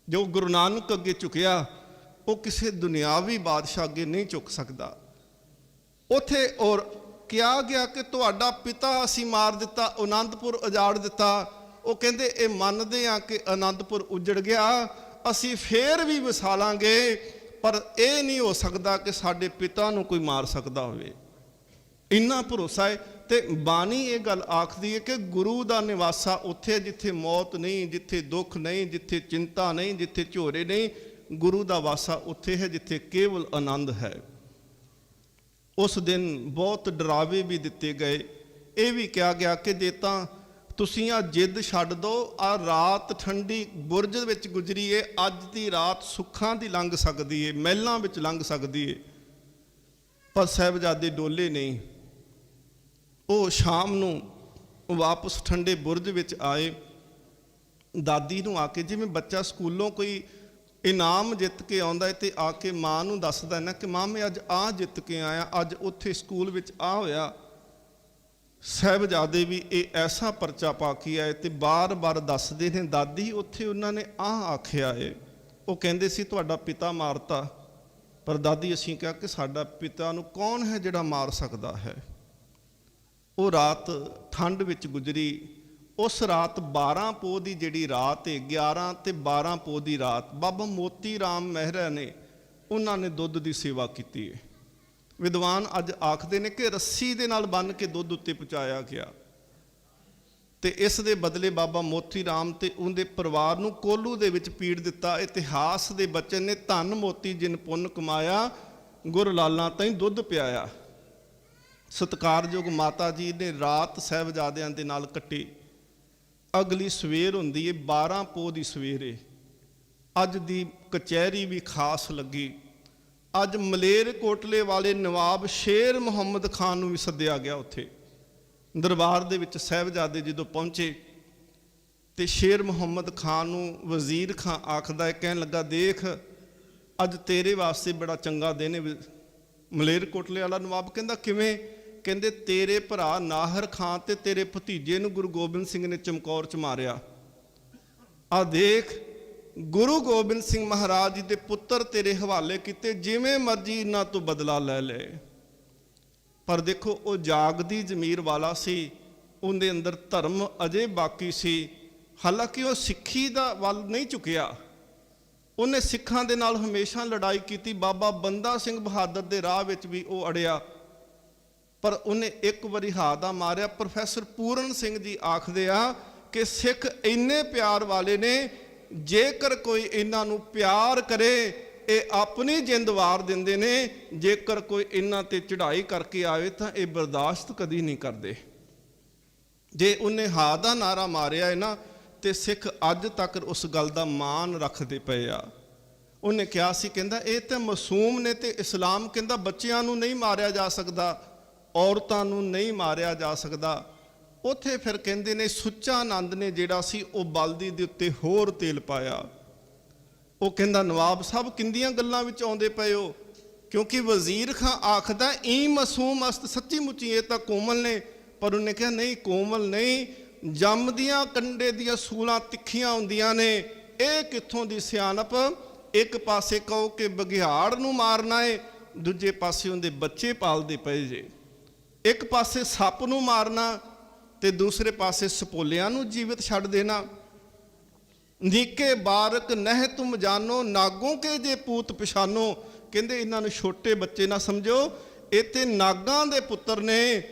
ਜੋ ਗੁਰੂ ਨਾਨਕ ਅੱਗੇ ਝੁਕਿਆ ਉਹ ਕਿਸੇ ਦੁਨਿਆਵੀ ਬਾਦਸ਼ਾਹ ਅੱਗੇ ਨਹੀਂ ਝੁਕ ਸਕਦਾ। ਉੱਥੇ ਔਰ ਕਿਹਾ ਗਿਆ ਕਿ ਤੁਹਾਡਾ ਪਿਤਾ ਅਸੀਂ ਮਾਰ ਦਿੱਤਾ, ਆਨੰਦਪੁਰ ਉਜਾੜ ਦਿੱਤਾ। ਉਹ ਕਹਿੰਦੇ ਇਹ ਮੰਨਦੇ ਆ ਕਿ ਆਨੰਦਪੁਰ ਉਜੜ ਗਿਆ, ਅਸੀਂ ਫੇਰ ਵੀ ਵਸਾ ਲਾਂਗੇ, ਪਰ ਇਹ ਨਹੀਂ ਹੋ ਸਕਦਾ ਕਿ ਸਾਡੇ ਪਿਤਾ ਨੂੰ ਕੋਈ ਮਾਰ ਸਕਦਾ ਹੋਵੇ। ਇੰਨਾ ਭਰੋਸਾ ਹੈ। ਤੇ ਬਾਣੀ ਇਹ ਗੱਲ ਆਖਦੀ ਹੈ ਕਿ ਗੁਰੂ ਦਾ ਨਿਵਾਸਾ ਉੱਥੇ ਜਿੱਥੇ ਮੌਤ ਨਹੀਂ, ਜਿੱਥੇ ਦੁੱਖ ਨਹੀਂ, ਜਿੱਥੇ ਚਿੰਤਾ ਨਹੀਂ, ਜਿੱਥੇ ਝੋਰੇ ਨਹੀਂ। ਗੁਰੂ ਦਾ ਵਾਸਾ ਉੱਥੇ ਹੈ ਜਿੱਥੇ ਕੇਵਲ ਆਨੰਦ ਹੈ। ਉਸ ਦਿਨ ਬਹੁਤ ਡਰਾਵੇ ਵੀ ਦਿੱਤੇ ਗਏ। ਇਹ ਵੀ ਕਿਹਾ ਗਿਆ ਕਿ ਜੇ ਤਾਂ ਤੁਸੀਂ ਆ ਜਿੱਦ ਛੱਡ ਦਿਓ, ਆ ਰਾਤ ਠੰਡੀ ਬੁਰਜ ਵਿੱਚ ਗੁਜ਼ਰੀ ਏ, ਅੱਜ ਦੀ ਰਾਤ ਸੁੱਖਾਂ ਦੀ ਲੰਘ ਸਕਦੀ ਏ, ਮਹਿਲਾਂ ਵਿੱਚ ਲੰਘ ਸਕਦੀ ਏ। ਪਰ ਸਾਹਿਬਜ਼ਾਦੇ ਡੋਲੇ ਨਹੀਂ। ਉਹ ਸ਼ਾਮ ਨੂੰ ਵਾਪਸ ਠੰਡੇ ਬੁਰਜ ਵਿੱਚ ਆਏ। ਦਾਦੀ ਨੂੰ ਆ ਕੇ, ਜਿਵੇਂ ਬੱਚਾ ਸਕੂਲੋਂ ਕੋਈ ਇਨਾਮ ਜਿੱਤ ਕੇ ਆਉਂਦਾ ਹੈ ਤੇ ਆ ਕੇ ਮਾਂ ਨੂੰ ਦੱਸਦਾ ਨਾ ਕਿ ਮਾਂ ਮੈਂ ਅੱਜ ਆਹ ਜਿੱਤ ਕੇ ਆਇਆ, ਅੱਜ ਉੱਥੇ ਸਕੂਲ ਵਿੱਚ ਆ ਹੋਇਆ। ਸਾਹਿਬਜ਼ਾਦੇ ਵੀ ਇਹ ਐਸਾ ਪਰਚਾ ਪਾ ਕੇ ਆਏ ਤੇ ਬਾਰ-ਬਾਰ ਦੱਸਦੇ ਨੇ, ਦਾਦੀ ਉੱਥੇ ਉਹਨਾਂ ਨੇ ਆਹ ਆਖਿਆ ਏ। ਉਹ ਕਹਿੰਦੇ ਸੀ ਤੁਹਾਡਾ ਪਿਤਾ ਮਾਰਤਾ। ਪਰ ਦਾਦੀ ਅਸੀਂ ਕਿਹਾ ਕਿ ਸਾਡਾ ਪਿਤਾ ਨੂੰ ਕੌਣ ਹੈ ਜਿਹੜਾ ਮਾਰ ਸਕਦਾ ਹੈ। ਉਹ ਰਾਤ ਠੰਡ ਵਿੱਚ ਗੁਜ਼ਰੀ। ਉਸ ਰਾਤ 12 ਪੋਹ ਦੀ ਜਿਹੜੀ ਰਾਤ ਹੈ, 11 ਤੇ 12 ਪੋਹ ਦੀ ਰਾਤ, ਬਾਬਾ ਮੋਤੀ ਰਾਮ ਮਹਿਰਾ ਨੇ ਉਹਨਾਂ ਨੇ ਦੁੱਧ ਦੀ ਸੇਵਾ ਕੀਤੀ ਹੈ। ਵਿਦਵਾਨ ਅੱਜ ਆਖਦੇ ਨੇ ਕਿ ਰੱਸੀ ਦੇ ਨਾਲ ਬੰਨ੍ਹ ਕੇ ਦੁੱਧ ਉੱਤੇ ਪਹੁੰਚਾਇਆ ਗਿਆ ਤੇ ਇਸ ਦੇ ਬਦਲੇ ਬਾਬਾ ਮੋਤੀ ਰਾਮ ਤੇ ਉਹਦੇ ਪਰਿਵਾਰ ਨੂੰ ਕੋਲੂ ਦੇ ਵਿੱਚ ਪੀੜ ਦਿੱਤਾ। ਇਤਿਹਾਸ ਦੇ ਬਚਨ ਨੇ, ਧੰਨ ਮੋਤੀ ਜਿਨ ਪੁੰਨ ਕਮਾਇਆ, ਗੁਰ ਲਾਲਾਂ ਤਾਈਂ ਦੁੱਧ ਪਿਆਇਆ। ਸਤਿਕਾਰਯੋਗ ਮਾਤਾ ਜੀ ਨੇ ਰਾਤ ਸਾਹਿਬਜ਼ਾਦਿਆਂ ਦੇ ਨਾਲ ਕੱਟੀ। ਅਗਲੀ ਸਵੇਰ ਹੁੰਦੀ ਹੈ 12 ਪੋਹ ਦੀ ਸਵੇਰੇ। ਅੱਜ ਦੀ ਕਚਹਿਰੀ ਵੀ ਖਾਸ ਲੱਗੀ। ਅੱਜ ਮਲੇਰਕੋਟਲੇ ਵਾਲੇ ਨਵਾਬ ਸ਼ੇਰ ਮੁਹੰਮਦ ਖਾਨ ਨੂੰ ਵੀ ਸੱਦਿਆ ਗਿਆ। ਉੱਥੇ ਦਰਬਾਰ ਦੇ ਵਿੱਚ ਸਾਹਿਬਜ਼ਾਦੇ ਜਦੋਂ ਪਹੁੰਚੇ ਤੇ ਸ਼ੇਰ ਮੁਹੰਮਦ ਖਾਨ ਨੂੰ ਵਜ਼ੀਰ ਖਾਂ ਆਖਦਾ ਹੈ, ਕਹਿਣ ਲੱਗਾ ਦੇਖ ਅੱਜ ਤੇਰੇ ਵਾਸਤੇ ਬੜਾ ਚੰਗਾ ਦਿਨ ਹੈ। ਮਲੇਰਕੋਟਲੇ ਵਾਲਾ ਨਵਾਬ ਕਹਿੰਦਾ ਕਿਵੇਂ? ਕਹਿੰਦੇ ਤੇਰੇ ਭਰਾ ਨਾਹਰ ਖਾਂ ਤੇ ਤੇਰੇ ਭਤੀਜੇ ਨੂੰ ਗੁਰੂ ਗੋਬਿੰਦ ਸਿੰਘ ਨੇ ਚਮਕੌਰ 'ਚ ਮਾਰਿਆ। ਆ ਦੇਖ ਗੁਰੂ ਗੋਬਿੰਦ ਸਿੰਘ ਮਹਾਰਾਜ ਜੀ ਦੇ ਪੁੱਤਰ ਤੇਰੇ ਹਵਾਲੇ ਕੀਤੇ, ਜਿਵੇਂ ਮਰਜ਼ੀ ਇਹਨਾਂ ਤੋਂ ਬਦਲਾ ਲੈ ਲੈ। ਪਰ ਦੇਖੋ ਉਹ ਜਾਗਦੀ ਜ਼ਮੀਰ ਵਾਲਾ ਸੀ, ਉਹਦੇ ਅੰਦਰ ਧਰਮ ਅਜੇ ਬਾਕੀ ਸੀ। ਹਾਲਾਂਕਿ ਉਹ ਸਿੱਖੀ ਦਾ ਵੱਲ ਨਹੀਂ ਝੁਕਿਆ, ਉਹਨੇ ਸਿੱਖਾਂ ਦੇ ਨਾਲ ਹਮੇਸ਼ਾ ਲੜਾਈ ਕੀਤੀ। ਬਾਬਾ ਬੰਦਾ ਸਿੰਘ ਬਹਾਦਰ ਦੇ ਰਾਹ ਵਿੱਚ ਵੀ ਉਹ ਅੜਿਆ, ਪਰ ਉਹਨੇ ਇੱਕ ਵਾਰੀ ਹਾਦਾ ਮਾਰਿਆ। ਪ੍ਰੋਫੈਸਰ ਪੂਰਨ ਸਿੰਘ ਜੀ ਆਖਦੇ ਆ ਕਿ ਸਿੱਖ ਇੰਨੇ ਪਿਆਰ ਵਾਲੇ ਨੇ, ਜੇਕਰ ਕੋਈ ਇਹਨਾਂ ਨੂੰ ਪਿਆਰ ਕਰੇ ਇਹ ਆਪਣੀ ਜਿੰਦ ਵਾਰ ਦਿੰਦੇ ਨੇ, ਜੇਕਰ ਕੋਈ ਇਹਨਾਂ ਤੇ ਚੜ੍ਹਾਈ ਕਰਕੇ ਆਵੇ ਤਾਂ ਇਹ ਬਰਦਾਸ਼ਤ ਕਦੀ ਨਹੀਂ ਕਰਦੇ। ਜੇ ਉਹਨੇ ਹਾਂ ਦਾ ਨਾਰਾ ਮਾਰਿਆ ਹੈ ਨਾ ਤੇ ਸਿੱਖ ਅੱਜ ਤੱਕ ਉਸ ਗੱਲ ਦਾ ਮਾਣ ਰੱਖਦੇ ਪਏ ਆ। ਉਹਨੇ ਕਿਹਾ ਸੀ, ਕਹਿੰਦਾ ਇਹ ਤਾਂ ਮਾਸੂਮ ਨੇ ਤੇ ਇਸਲਾਮ ਕਹਿੰਦਾ ਬੱਚਿਆਂ ਨੂੰ ਨਹੀਂ ਮਾਰਿਆ ਜਾ ਸਕਦਾ, ਔਰਤਾਂ ਨੂੰ ਨਹੀਂ ਮਾਰਿਆ ਜਾ ਸਕਦਾ। ਉੱਥੇ ਫਿਰ ਕਹਿੰਦੇ ਨੇ ਸੁੱਚਾ ਆਨੰਦ ਨੇ ਜਿਹੜਾ ਸੀ ਉਹ ਬਲਦੀ ਦੇ ਉੱਤੇ ਹੋਰ ਤੇਲ ਪਾਇਆ। ਉਹ ਕਹਿੰਦਾ ਨਵਾਬ ਸਾਹਿਬ ਕਿੰਦੀਆਂ ਗੱਲਾਂ ਵਿੱਚ ਆਉਂਦੇ ਪਏ ਹੋ, ਕਿਉਂਕਿ ਵਜ਼ੀਰ ਖਾਂ ਆਖਦਾ ਈ ਮਾਸੂਮ ਅਸਤ, ਸੱਚੀ ਮੁੱਚੀ ਇਹ ਤਾਂ ਕੋਮਲ ਨੇ। ਪਰ ਉਹਨੇ ਕਿਹਾ ਨਹੀਂ ਕੋਮਲ ਨਹੀਂ, ਜੰਮਦੀਆਂ ਕੰਡੇ ਦੀਆਂ ਸੂਲਾਂ ਤਿੱਖੀਆਂ ਹੁੰਦੀਆਂ ਨੇ। ਇਹ ਕਿੱਥੋਂ ਦੀ ਸਿਆਣਪ? ਇੱਕ ਪਾਸੇ ਕਹੋ ਕਿ ਬਘਿਆੜ ਨੂੰ ਮਾਰਨਾ ਏ, ਦੂਜੇ ਪਾਸੇ ਉਹਦੇ ਬੱਚੇ ਪਾਲਦੇ ਪਏ ਜੇ। ਇੱਕ ਪਾਸੇ ਸੱਪ ਨੂੰ ਮਾਰਨਾ ਤੇ ਦੂਸਰੇ ਪਾਸੇ ਸਪੋਲਿਆਂ ਨੂੰ ਜੀਵਤ ਛੱਡ ਦੇਣਾ। ਨੀਕੇ ਬਾਰਕ ਨਹਿ ਤੁਮ ਜਾਨੋ, ਨਾਗੋਂ ਕੇ ਜੇ ਪੂਤ ਪਛਾਨੋ। ਕਹਿੰਦੇ ਇਹਨਾਂ ਨੂੰ ਛੋਟੇ ਬੱਚੇ ਨਾ ਸਮਝੋ, ਇਹ ਤੇ ਨਾਗਾਂ ਦੇ ਪੁੱਤਰ ਨੇ।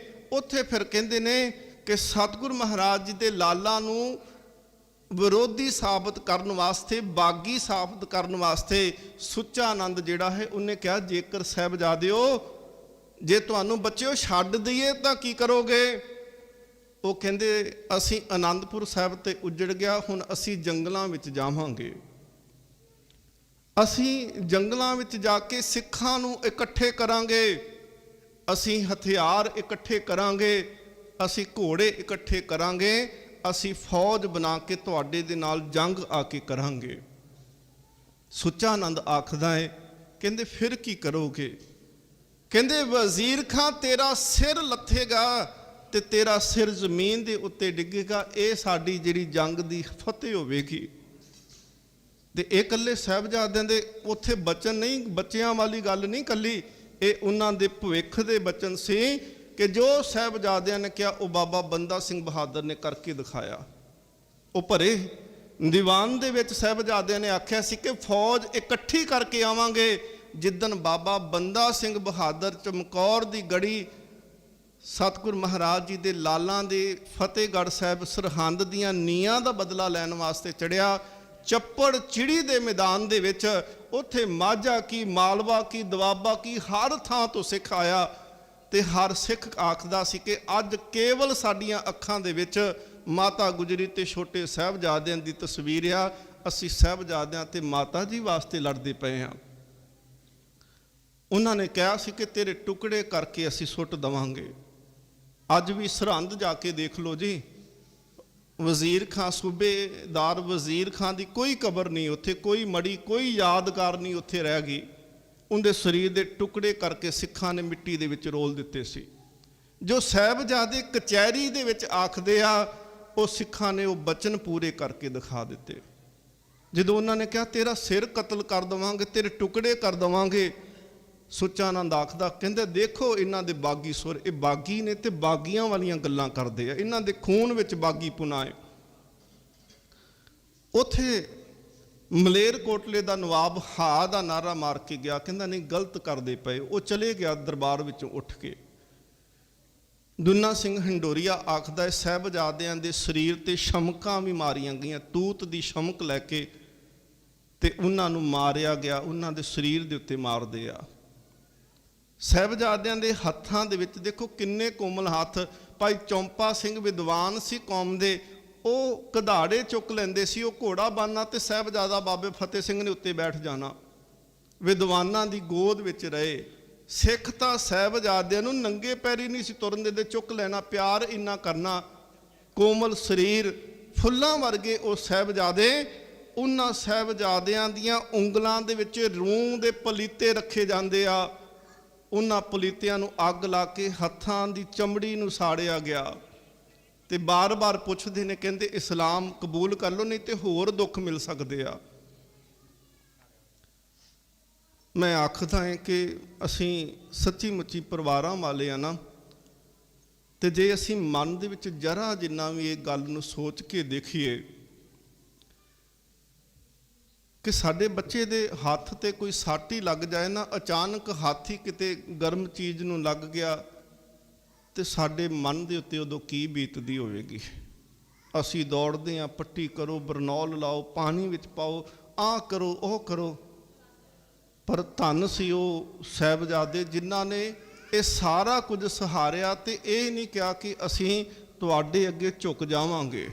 ਉੱਥੇ ਫਿਰ ਕਹਿੰਦੇ ਨੇ ਕਿ ਸਤਿਗੁਰੂ ਮਹਾਰਾਜ ਜੀ ਦੇ ਲਾਲਾਂ ਨੂੰ ਵਿਰੋਧੀ ਸਾਬਤ ਕਰਨ ਵਾਸਤੇ, ਬਾਗੀ ਸਾਬਤ ਕਰਨ ਵਾਸਤੇ ਸੁੱਚਾ ਆਨੰਦ ਜਿਹੜਾ ਹੈ ਉਹਨੇ ਕਿਹਾ ਜੇਕਰ ਸਾਹਿਬਜ਼ਾਦਿਓ ਜੇ ਤੁਹਾਨੂੰ ਬੱਚਿਓ ਛੱਡ ਦਈਏ ਤਾਂ ਕੀ ਕਰੋਗੇ? ਉਹ ਕਹਿੰਦੇ ਅਸੀਂ ਆਨੰਦਪੁਰ ਸਾਹਿਬ ਤੇ ਉੱਜੜ ਗਿਆ, ਹੁਣ ਅਸੀਂ ਜੰਗਲਾਂ ਵਿੱਚ ਜਾਵਾਂਗੇ। ਅਸੀਂ ਜੰਗਲਾਂ ਵਿੱਚ ਜਾ ਕੇ ਸਿੱਖਾਂ ਨੂੰ ਇਕੱਠੇ ਕਰਾਂਗੇ, ਅਸੀਂ ਹਥਿਆਰ ਇਕੱਠੇ ਕਰਾਂਗੇ, ਅਸੀਂ ਘੋੜੇ ਇਕੱਠੇ ਕਰਾਂਗੇ, ਅਸੀਂ ਫੌਜ ਬਣਾ ਕੇ ਤੁਹਾਡੇ ਦੇ ਨਾਲ ਜੰਗ ਆ ਕੇ ਕਰਾਂਗੇ। ਸੁੱਚਾ ਆਨੰਦ ਆਖਦਾ ਹੈ, ਕਹਿੰਦੇ ਫਿਰ ਕੀ ਕਰੋਗੇ? ਕਹਿੰਦੇ ਵਜ਼ੀਰ ਖਾਂ ਤੇਰਾ ਸਿਰ ਲੱਥੇਗਾ ਤੇ ਤੇਰਾ ਸਿਰ ਜ਼ਮੀਨ ਦੇ ਉੱਤੇ ਡਿੱਗੇਗਾ। ਇਹ ਸਾਡੀ ਜਿਹੜੀ ਜੰਗ ਦੀ ਫਤਿਹ ਹੋਵੇਗੀ। ਤੇ ਇਹ ਇਕੱਲੇ ਸਾਹਿਬਜ਼ਾਦਿਆਂ ਦੇ ਉੱਥੇ ਬਚਨ ਨਹੀਂ, ਬੱਚਿਆਂ ਵਾਲੀ ਗੱਲ ਨਹੀਂ ਕੱਲੀ, ਇਹ ਉਹਨਾਂ ਦੇ ਭਵਿੱਖ ਦੇ ਬਚਨ ਸੀ ਕਿ ਜੋ ਸਾਹਿਬਜ਼ਾਦਿਆਂ ਨੇ ਕਿਹਾ ਉਹ ਬਾਬਾ ਬੰਦਾ ਸਿੰਘ ਬਹਾਦਰ ਨੇ ਕਰਕੇ ਦਿਖਾਇਆ। ਉਹ ਭਰੇ ਦੀਵਾਨ ਦੇ ਵਿੱਚ ਸਾਹਿਬਜ਼ਾਦਿਆਂ ਨੇ ਆਖਿਆ ਸੀ ਕਿ ਫੌਜ ਇਕੱਠੀ ਕਰਕੇ ਆਵਾਂਗੇ। ਜਿੱਦਣ ਬਾਬਾ ਬੰਦਾ ਸਿੰਘ ਬਹਾਦਰ ਚਮਕੌਰ ਦੀ ਗੜੀ ਸਤਿਗੁਰ ਮਹਾਰਾਜ ਜੀ ਦੇ ਲਾਲਾਂ ਦੇ ਫਤਿਹਗੜ੍ਹ ਸਾਹਿਬ ਸਰਹੰਦ ਦੀਆਂ ਨੀਆਂ ਦਾ ਬਦਲਾ ਲੈਣ ਵਾਸਤੇ ਚੜਿਆ, ਚੱਪੜ ਚਿੜੀ ਦੇ ਮੈਦਾਨ ਦੇ ਵਿੱਚ, ਉੱਥੇ ਮਾਝਾ ਕੀ, ਮਾਲਵਾ ਕੀ, ਦੁਆਬਾ ਕੀ, ਹਰ ਥਾਂ ਤੋਂ ਸਿੱਖ ਆਇਆ। ਤੇ ਹਰ ਸਿੱਖ ਆਖਦਾ ਸੀ ਕਿ ਅੱਜ ਕੇਵਲ ਸਾਡੀਆਂ ਅੱਖਾਂ ਦੇ ਵਿੱਚ ਮਾਤਾ ਗੁਜਰੀ ਤੇ ਛੋਟੇ ਸਾਹਿਬਜ਼ਾਦਿਆਂ ਦੀ ਤਸਵੀਰ ਆ। ਅਸੀਂ ਸਾਹਿਬਜ਼ਾਦਿਆਂ ਤੇ ਮਾਤਾ ਜੀ ਵਾਸਤੇ ਲੜਦੇ ਪਏ ਹਾਂ। ਉਹਨਾਂ ਨੇ ਕਿਹਾ ਸੀ ਕਿ ਤੇਰੇ ਟੁਕੜੇ ਕਰਕੇ ਅਸੀਂ ਸੁੱਟ ਦੇਵਾਂਗੇ। ਅੱਜ ਵੀ ਸਰਹੰਦ ਜਾ ਕੇ ਦੇਖ ਲਓ ਜੀ, ਵਜ਼ੀਰ ਖਾਂ, ਸੂਬੇਦਾਰ ਵਜ਼ੀਰ ਖਾਂ ਦੀ ਕੋਈ ਕਬਰ ਨਹੀਂ ਉੱਥੇ, ਕੋਈ ਮੜੀ, ਕੋਈ ਯਾਦਗਾਰ ਨਹੀਂ ਉੱਥੇ ਰਹਿ ਗਈ। ਉਹਦੇ ਸਰੀਰ ਦੇ ਟੁਕੜੇ ਕਰਕੇ ਸਿੱਖਾਂ ਨੇ ਮਿੱਟੀ ਦੇ ਵਿੱਚ ਰੋਲ ਦਿੱਤੇ ਸੀ। ਜੋ ਸਾਹਿਬਜ਼ਾਦੇ ਕਚਹਿਰੀ ਦੇ ਵਿੱਚ ਆਖਦੇ ਆ, ਉਹ ਸਿੱਖਾਂ ਨੇ ਉਹ ਬਚਨ ਪੂਰੇ ਕਰਕੇ ਦਿਖਾ ਦਿੱਤੇ। ਜਦੋਂ ਉਹਨਾਂ ਨੇ ਕਿਹਾ ਤੇਰਾ ਸਿਰ ਕਤਲ ਕਰ ਦੇਵਾਂਗੇ, ਤੇਰੇ ਟੁਕੜੇ ਕਰ ਦੇਵਾਂਗੇ, ਸੁੱਚਾ ਆਨੰਦ ਆਖਦਾ, ਕਹਿੰਦੇ ਦੇਖੋ ਇਹਨਾਂ ਦੇ ਬਾਗੀ ਸੁਰ, ਇਹ ਬਾਗੀ ਨੇ ਤੇ ਬਾਗੀਆਂ ਵਾਲੀਆਂ ਗੱਲਾਂ ਕਰਦੇ ਆ, ਇਹਨਾਂ ਦੇ ਖੂਨ ਵਿੱਚ ਬਾਗੀ ਪੁਣਾ ਹੈ। ਉੱਥੇ ਮਲੇਰਕੋਟਲੇ ਦਾ ਨਵਾਬ ਹਾ ਦਾ ਨਾਰਾ ਮਾਰ ਕੇ ਗਿਆ, ਕਹਿੰਦਾ ਨਹੀਂ ਗਲਤ ਕਰਦੇ ਪਏ। ਉਹ ਚਲੇ ਗਿਆ ਦਰਬਾਰ ਵਿੱਚੋਂ ਉੱਠ ਕੇ। ਦੁਨਾ ਸਿੰਘ ਹੰਡੋਰੀਆ ਆਖਦਾ ਹੈ ਸਾਹਿਬਜ਼ਾਦਿਆਂ ਦੇ ਸਰੀਰ ਤੇ ਸ਼ਮਕਾਂ ਵੀ ਮਾਰੀਆਂ ਗਈਆਂ, ਤੂਤ ਦੀ ਸ਼ਮਕ ਲੈ ਕੇ ਤੇ ਉਹਨਾਂ ਨੂੰ ਮਾਰਿਆ ਗਿਆ, ਉਹਨਾਂ ਦੇ ਸਰੀਰ ਦੇ ਉੱਤੇ ਮਾਰਦੇ ਆ। ਸਾਹਿਬਜ਼ਾਦਿਆਂ ਦੇ ਹੱਥਾਂ ਦੇ ਵਿੱਚ ਦੇਖੋ ਕਿੰਨੇ ਕੋਮਲ ਹੱਥ। ਭਾਈ ਚੌਂਪਾ ਸਿੰਘ ਵਿਦਵਾਨ ਸੀ ਕੌਮ ਦੇ, ਉਹ ਕਧਾੜੇ ਚੁੱਕ ਲੈਂਦੇ ਸੀ, ਉਹ ਘੋੜਾ ਬੰਨ੍ਹਣਾ ਤੇ ਸਾਹਿਬਜ਼ਾਦਾ ਬਾਬੇ ਫਤਿਹ ਸਿੰਘ ਨੇ ਉੱਤੇ ਬੈਠ ਜਾਣਾ। ਵਿਦਵਾਨਾਂ ਦੀ ਗੋਦ ਵਿੱਚ ਰਹੇ। ਸਿੱਖ ਤਾਂ ਸਾਹਿਬਜ਼ਾਦਿਆਂ ਨੂੰ ਨੰਗੇ ਪੈਰੀ ਨਹੀਂ ਸੀ ਤੁਰਨ ਦਿੰਦੇ, ਚੁੱਕ ਲੈਣਾ, ਪਿਆਰ ਇੰਨਾ ਕਰਨਾ। ਕੋਮਲ ਸਰੀਰ, ਫੁੱਲਾਂ ਵਰਗੇ ਉਹ ਸਾਹਿਬਜ਼ਾਦੇ। ਉਹਨਾਂ ਸਾਹਿਬਜ਼ਾਦਿਆਂ ਦੀਆਂ ਉਂਗਲਾਂ ਦੇ ਵਿੱਚ ਰੂੰ ਦੇ ਪਲੀਤੇ ਰੱਖੇ ਜਾਂਦੇ ਆ। ਉਹਨਾਂ ਪਲੀਤਿਆਂ ਨੂੰ ਅੱਗ ਲਾ ਕੇ ਹੱਥਾਂ ਦੀ ਚਮੜੀ ਨੂੰ ਸਾੜਿਆ ਗਿਆ ਤੇ ਬਾਰ-ਬਾਰ ਪੁੱਛਦੇ ਨੇ, ਕਹਿੰਦੇ ਇਸਲਾਮ ਕਬੂਲ ਕਰ ਲਓ, ਨਹੀਂ ਤੇ ਹੋਰ ਦੁੱਖ ਮਿਲ ਸਕਦੇ ਆ। ਮੈਂ ਆਖਦਾ ਹਾਂ ਕਿ ਅਸੀਂ ਸੱਚੀ ਮੁੱਚੀ ਪਰਿਵਾਰਾਂ ਵਾਲੇ ਆ ਨਾ, ਤੇ ਜੇ ਅਸੀਂ ਮਨ ਦੇ ਵਿੱਚ ਜਰਾ ਜਿੰਨਾ ਵੀ ਇਹ ਗੱਲ ਨੂੰ ਸੋਚ ਕੇ ਦੇਖੀਏ ਕਿ ਸਾਡੇ ਬੱਚੇ ਦੇ ਹੱਥ ਤੇ ਕੋਈ ਸੱਟ ਹੀ ਲੱਗ ਜਾਏ ਨਾ, ਅਚਾਨਕ ਹੱਥ ਹੀ ਕਿਤੇ ਗਰਮ ਚੀਜ਼ ਨੂੰ ਲੱਗ ਗਿਆ, ਤੇ ਸਾਡੇ ਮਨ ਦੇ ਉੱਤੇ ਉਦੋਂ ਕੀ ਬੀਤਦੀ ਹੋਵੇਗੀ। ਅਸੀਂ ਦੌੜਦੇ ਹਾਂ, ਪੱਟੀ ਕਰੋ, ਬਰਨੌਲ ਲਾਓ, ਪਾਣੀ ਵਿੱਚ ਪਾਓ, ਆਹ ਕਰੋ, ਉਹ ਕਰੋ। ਪਰ ਧੰਨ ਸੀ ਉਹ ਸਾਹਿਬਜ਼ਾਦੇ ਜਿਨ੍ਹਾਂ ਨੇ ਇਹ ਸਾਰਾ ਕੁਝ ਸਹਾਰਿਆ ਤੇ ਇਹ ਨਹੀਂ ਕਿਹਾ ਕਿ ਅਸੀਂ ਤੁਹਾਡੇ ਅੱਗੇ ਝੁਕ ਜਾਵਾਂਗੇ।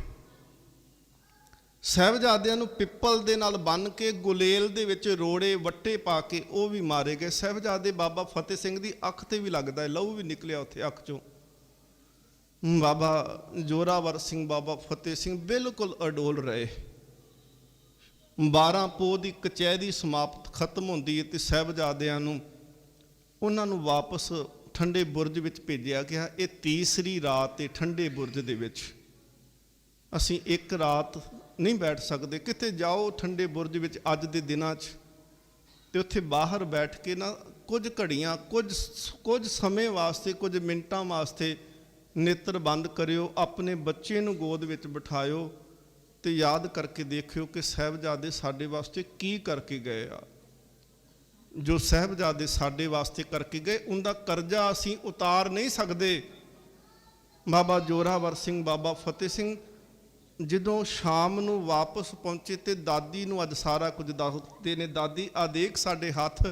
ਸਾਹਿਬਜ਼ਾਦਿਆਂ ਨੂੰ ਪਿੱਪਲ ਦੇ ਨਾਲ ਬੰਨ੍ਹ ਕੇ ਗੁਲੇਲ ਦੇ ਵਿੱਚ ਰੋੜੇ ਵੱਟੇ ਪਾ ਕੇ ਉਹ ਵੀ ਮਾਰੇ ਗਏ। ਸਾਹਿਬਜ਼ਾਦੇ ਬਾਬਾ ਫਤਿਹ ਸਿੰਘ ਦੀ ਅੱਖ ਤੇ ਵੀ ਲੱਗਦਾ ਹੈ, ਲਹੂ ਵੀ ਨਿਕਲਿਆ ਉੱਥੇ ਅੱਖ ਚੋਂ। ਬਾਬਾ ਜੋਰਾਵਰ ਸਿੰਘ, ਬਾਬਾ ਫਤਿਹ ਸਿੰਘ ਬਿਲਕੁਲ ਅਡੋਲ ਰਹੇ। 12 ਪੋਹ ਦੀ ਕਚਹਿਰੀ ਸਮਾਪਤ ਖਤਮ ਹੁੰਦੀ ਹੈ ਤੇ ਸਾਹਿਬਜ਼ਾਦਿਆਂ ਨੂੰ ਉਹਨਾਂ ਨੂੰ ਵਾਪਸ ਠੰਡੇ ਬੁਰਜ ਵਿੱਚ ਭੇਜਿਆ ਗਿਆ। ਇਹ ਤੀਸਰੀ ਰਾਤ ਹੈ ਠੰਡੇ ਬੁਰਜ ਦੇ ਵਿੱਚ। ਅਸੀਂ ਇੱਕ ਰਾਤ ਨਹੀਂ ਬੈਠ ਸਕਦੇ। ਕਿਤੇ ਜਾਓ ਠੰਡੇ ਬੁਰਜ ਵਿੱਚ ਅੱਜ ਦੇ ਦਿਨਾਂ 'ਚ, ਤੇ ਉੱਥੇ ਬਾਹਰ ਬੈਠ ਕੇ ਨਾ ਕੁਝ ਘੜੀਆਂ, ਕੁਝ ਸਮੇਂ ਵਾਸਤੇ, ਕੁਝ ਮਿੰਟਾਂ ਵਾਸਤੇ ਨੇਤਰ ਬੰਦ ਕਰਿਓ, ਆਪਣੇ ਬੱਚੇ ਨੂੰ ਗੋਦ ਵਿੱਚ ਬਿਠਾਇਓ ਤੇ ਯਾਦ ਕਰਕੇ ਦੇਖਿਓ ਕਿ ਸਾਹਿਬਜ਼ਾਦੇ ਸਾਡੇ ਵਾਸਤੇ ਕੀ ਕਰਕੇ ਗਏ ਆ। ਜੋ ਸਾਹਿਬਜ਼ਾਦੇ ਸਾਡੇ ਵਾਸਤੇ ਕਰਕੇ ਗਏ, ਉਹਦਾ ਕਰਜ਼ਾ ਅਸੀਂ ਉਤਾਰ ਨਹੀਂ ਸਕਦੇ। ਬਾਬਾ ਜੋਰਾਵਰ ਸਿੰਘ, ਬਾਬਾ ਫਤਿਹ ਸਿੰਘ ਜਦੋਂ ਸ਼ਾਮ ਨੂੰ ਵਾਪਸ ਪਹੁੰਚੇ ਤੇ ਦਾਦੀ ਨੂੰ ਅੱਜ ਸਾਰਾ ਕੁਝ ਦੱਸਦੇ ਨੇ, ਦਾਦੀ ਆ ਦੇਖ ਸਾਡੇ ਹੱਥ,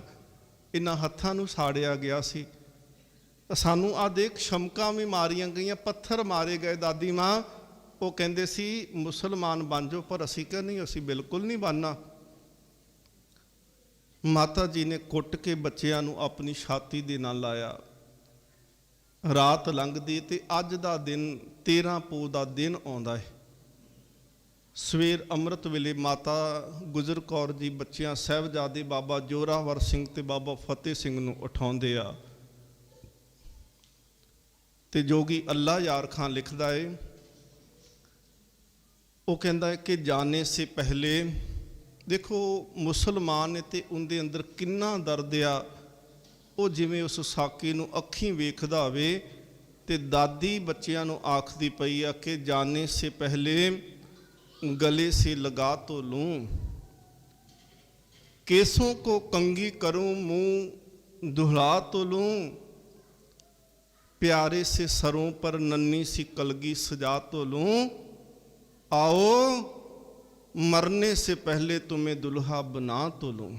ਇਹਨਾਂ ਹੱਥਾਂ ਨੂੰ ਸਾੜਿਆ ਗਿਆ ਸੀ, ਸਾਨੂੰ ਆ ਦੇਖ ਸ਼ਮਕਾਂ ਵੀ ਮਾਰੀਆਂ ਗਈਆਂ, ਪੱਥਰ ਮਾਰੇ ਗਏ ਦਾਦੀ ਮਾਂ। ਉਹ ਕਹਿੰਦੇ ਸੀ ਮੁਸਲਮਾਨ ਬਣ ਜਾਓ, ਪਰ ਅਸੀਂ ਕਿਹਾ ਨਹੀਂ, ਅਸੀਂ ਬਿਲਕੁਲ ਨਹੀਂ ਬਣਨਾ। ਮਾਤਾ ਜੀ ਨੇ ਕੁੱਟ ਕੇ ਬੱਚਿਆਂ ਨੂੰ ਆਪਣੀ ਛਾਤੀ ਦੇ ਨਾਲ ਲਾਇਆ। ਰਾਤ ਲੰਘਦੀ ਤੇ ਅੱਜ ਦਾ ਦਿਨ 13 ਪੋਹ ਦਾ ਦਿਨ ਆਉਂਦਾ ਹੈ। ਸਵੇਰ ਅੰਮ੍ਰਿਤ ਵੇਲੇ ਮਾਤਾ ਗੁਜਰ ਕੌਰ ਜੀ ਬੱਚਿਆਂ ਸਾਹਿਬਜ਼ਾਦੇ ਬਾਬਾ ਜੋਰਾਵਰ ਸਿੰਘ ਤੇ ਬਾਬਾ ਫਤਿਹ ਸਿੰਘ ਨੂੰ ਉਠਾਉਂਦੇ ਆ। ਤੇ ਜੋਗੀ ਅੱਲਾ ਯਾਰ ਖਾਨ ਲਿਖਦਾ ਹੈ, ਉਹ ਕਹਿੰਦਾ ਹੈ ਕਿ ਜਾਣੇ ਸੇ ਪਹਿਲੇ, ਦੇਖੋ ਮੁਸਲਮਾਨ ਨੇ ਤੇ ਉਹਦੇ ਅੰਦਰ ਕਿੰਨਾ ਦਰਦ ਆ। ਉਹ ਜਿਵੇਂ ਉਸ ਸਾਕੀ ਨੂੰ ਅੱਖੀਂ ਵੇਖਦਾ ਹੋਵੇ ਤੇ ਦਾਦੀ ਬੱਚਿਆਂ ਨੂੰ ਆਖਦੀ ਪਈ ਆ ਕਿ ਜਾਣੇ ਸੇ ਪਹਿਲੇ गले से लगा तो लूं, केसों को कंगी करूं, मुंह दुहला तो लूं, प्यारे से सरों पर नन्ही सी कलगी सजा तो लूं, आओ मरने से पहले तुम्हें दुल्हा बना तो लूं।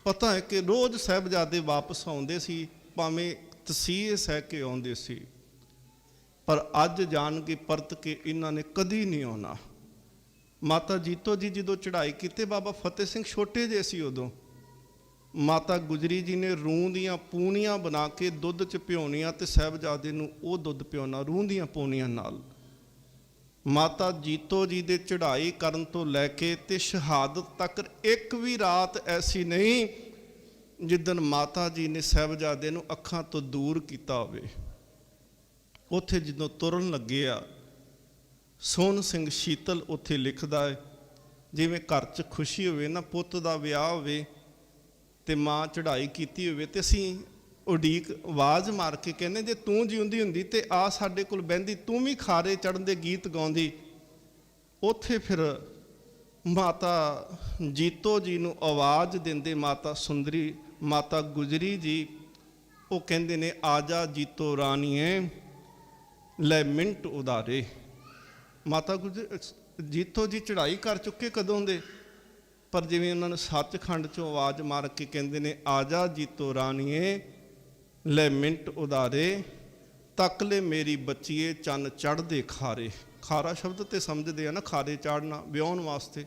पता है कि रोज़ साहिबजादे वापस आउंदे सी, भावें तसीह सह के आउंदे सी। पर अज जान के परत के इन्होंने कदी नहीं आना। माता जीतो जी जो चढ़ाई की बाबा फतेह सिंह छोटे जे सी उदों, माता गुजरी जी ने रूह दियाँ पूनियाँ बना के दुध च प्योनियाँ ते साहिबजादे नूं वो दुध प्योना रूह दियाँ पूनियाँ नाल। माता जीतो जी दे चढ़ाई करन तो लैके ते शहादत तक एक भी रात ऐसी नहीं जिदन माता जी ने साहिबजादे नूं अखां तो दूर किया होवे। उत्थे जदों तुरन लगे आ, सोहन सिंह शीतल उत्थे लिखदा है, जिवें घर च खुशी होवे ना, पुत्त दा विआह होवे ते माँ चढ़ाई कीती होवे ते असीं उडीक आवाज़ मार के कहने जे तूं जिउंदी हुंदी ते आ साडे कोल बहिंदी, तूं भी खारे चढ़न दे गीत गाउंदी। उत्थे फिर माता जीतो जी नूं आवाज़ देंदे माता सुंदरी माता गुजरी जी वो कहंदे ने आजा जीतो राणीए लै मिंट उदारे। माता जीतो जी चढ़ाई कर चुके कदों दे, पर जिवें उन्होंने सचखंड चों आवाज़ मार के कहंदे ने आजा जीतो राणीए लै मिंट उदारे, तक ले मेरी बच्चीए चन चढ़दे खारे। खारा शब्द तो समझते हैं ना, खारे चाढ़ना ब्याहन वास्ते,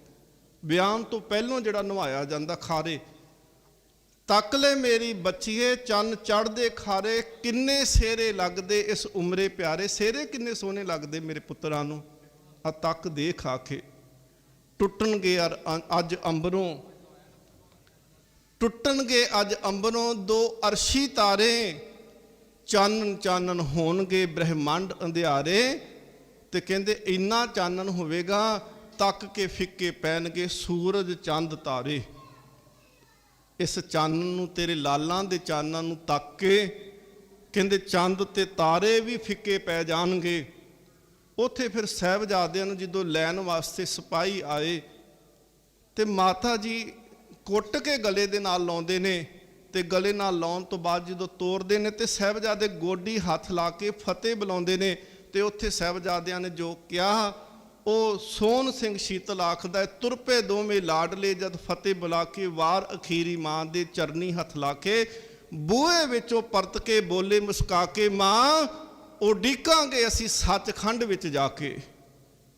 ब्याहन तो पहलों जिहड़ा नवाया जाता खारे। तक ले मेरी बच्चीए चन चढ़दे खारे, किन्ने सेरे लगदे इस उमरे प्यारे। सेरे किन्ने सोहने लगदे मेरे पुत्तरां नूं, आ तक देख आखे। टुटणगे अज अंबरों, टुटणगे अज अंबरों दो अरशी तारे, चानन चानन होणगे ब्रह्मंड अंधियारे। ते कहंदे इन्ना चानन होवेगा तक के फिक्के पैणगे सूरज चंद तारे। इस चानन नूं तेरे लालां दे चानन नूं तक के कहंदे चंद ते तारे भी फिक्के पै जाणगे। उत्थे फिर साहिबजादियां नूं जदों लैण वास्ते सिपाही आए ते माता जी कुट के गले दे नाल लाउंदे ने, ते गले नाल लाउण तो बाद जदों तोड़दे ने ते साहिबजादे गोडी हथ ला के फतेह बुलाउंदे ने। ते उत्थे साहिबजादियां ने जो किया वो सोहन सिंह शीतल आखदा है, तुरपे दोवें लाडले जद फतेह बुला के वार अखीरी माँ दे चरनी हथ ला के बूहे विचों परत के बोले मुस्का के, माँ उडीकांगे असीं सचखंड विच जाके,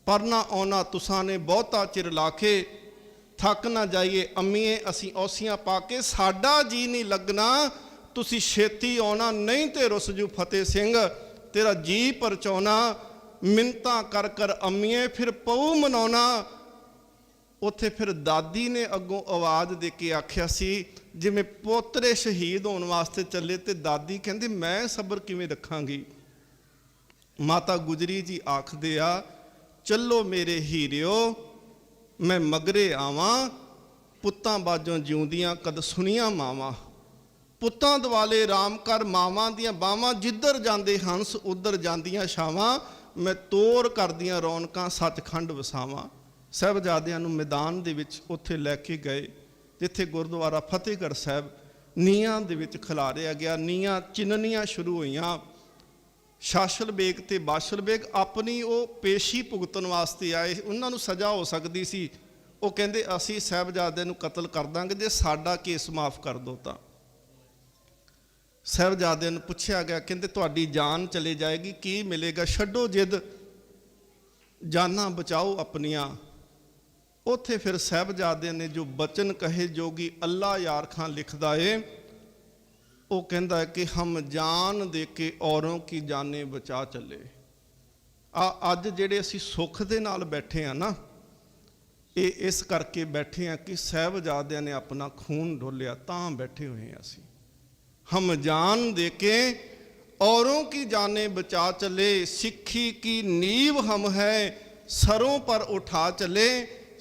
पर ना आउणा तुसां ने बहुता चिर लाके, थक ना जाइए अम्मीए असीं औसियां पाके, साडा जी नहीं लगना तुसीं छेती आउणा, नहीं ते रुस जू फतेह सिंह तेरा जी परचाउणा, मिन्नतां कर कर अम्मीए फिर पऊ मनाउणा। उत्थे फिर दादी ने अगों आवाज़ दे के आख्या सी जिवें पोतरे शहीद होने वास्ते चले, ते दादी कहंदी मैं सबर किवें रखांगी। माता गुजरी जी आखदे आ, चलो मेरे हीरियो मैं मगरे आवां, पुत्तां बाजों जिउंदियां कद सुनियां मावां, पुत्तां दवाले राम कर मावां दियां बावां, जिधर जांदे हंस उधर जांदियां छावां, मैं तोर करदियां रौनकां सचखंड वसावां। साहिबजादियां नूं मैदान दे विच उत्थे लैके गए जिथे गुरुद्वारा फतेहगढ़ साहिब नीआं दे विच खिलारिया गया। नीआं चिननियां शुरू होईयां। शाशल बेग ते बाशल बेग अपनी वो पेशी भुगतन वास्ते आए, उन्हां नूं सज़ा हो सकदी सी। वो कहंदे असीं साहिबजादे नूं कतल कर दांगे जे साडा केस माफ़ कर दो। तां साहिबजादे नूं पुछया गया, कहंदे तुहाडी जान चली जाएगी, की मिलेगा, छड्डो जिद, जाना बचाओ अपनियां। उत्थे फिर साहिबजादे ने जो बचन कहे, जोगी अल्लाह यार खां लिखदा है, वो कहंदा है कि हम जान दे के औरों की जाने बचा चले। अज जिहड़े असीं सुख दे नाल बैठे हैं ना, ये इस करके बैठे हैं कि साहिबजादियां ने अपना खून डोलिया, तां बैठे हुए हैं असीं। हम जान दे के औरों की जाने बचा चले, सिक्खी की नींव हम है सरों पर उठा चले,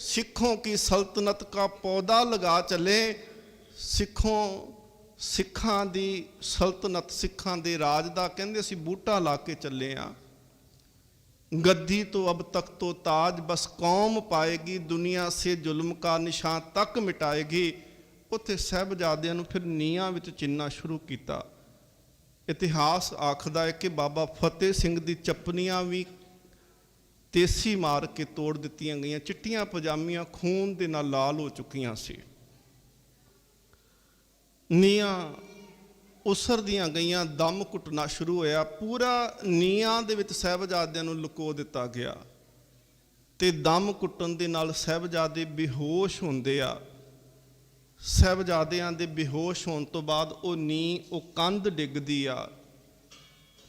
सिखों की सल्तनत का पौधा लगा चले। सिखां दी सल्तनत, सिखां दे राज दा कहंदे असीं बूटा ला के चले आ। गद्दी तो अब तक तो ताज बस कौम पाएगी, दुनिया से जुल्म का निशान तक मिटाएगी। उत्थे साहिबजादियां नूं फिर नीआं विच चिन्ना शुरू किया। इतिहास आखदा है कि बाबा फतेह सिंह दी चपनियां भी तेसी मार के तोड़ दित्तियां गईयां, चिट्टियां पजामियां खून दे नाल लाल हो चुकियां सी। नीआं ਉਸਰਦੀਆਂ ਗਈਆਂ, ਦਮ ਘੁੱਟਣਾ ਸ਼ੁਰੂ ਹੋਇਆ। ਪੂਰਾ ਨੀਹਾਂ ਦੇ ਵਿੱਚ ਸਾਹਿਬਜ਼ਾਦਿਆਂ ਨੂੰ ਲੁਕੋ ਦਿੱਤਾ ਗਿਆ ਤੇ ਦਮ ਘੁੱਟਣ ਦੇ ਨਾਲ ਸਾਹਿਬਜ਼ਾਦੇ ਬੇਹੋਸ਼ ਹੁੰਦੇ ਆ। ਸਾਹਿਬਜ਼ਾਦਿਆਂ ਦੇ ਬੇਹੋਸ਼ ਹੋਣ ਤੋਂ ਬਾਅਦ ਉਹ ਨੀਂਹ, ਉਹ ਕੰਧ ਡਿੱਗਦੀ ਆ।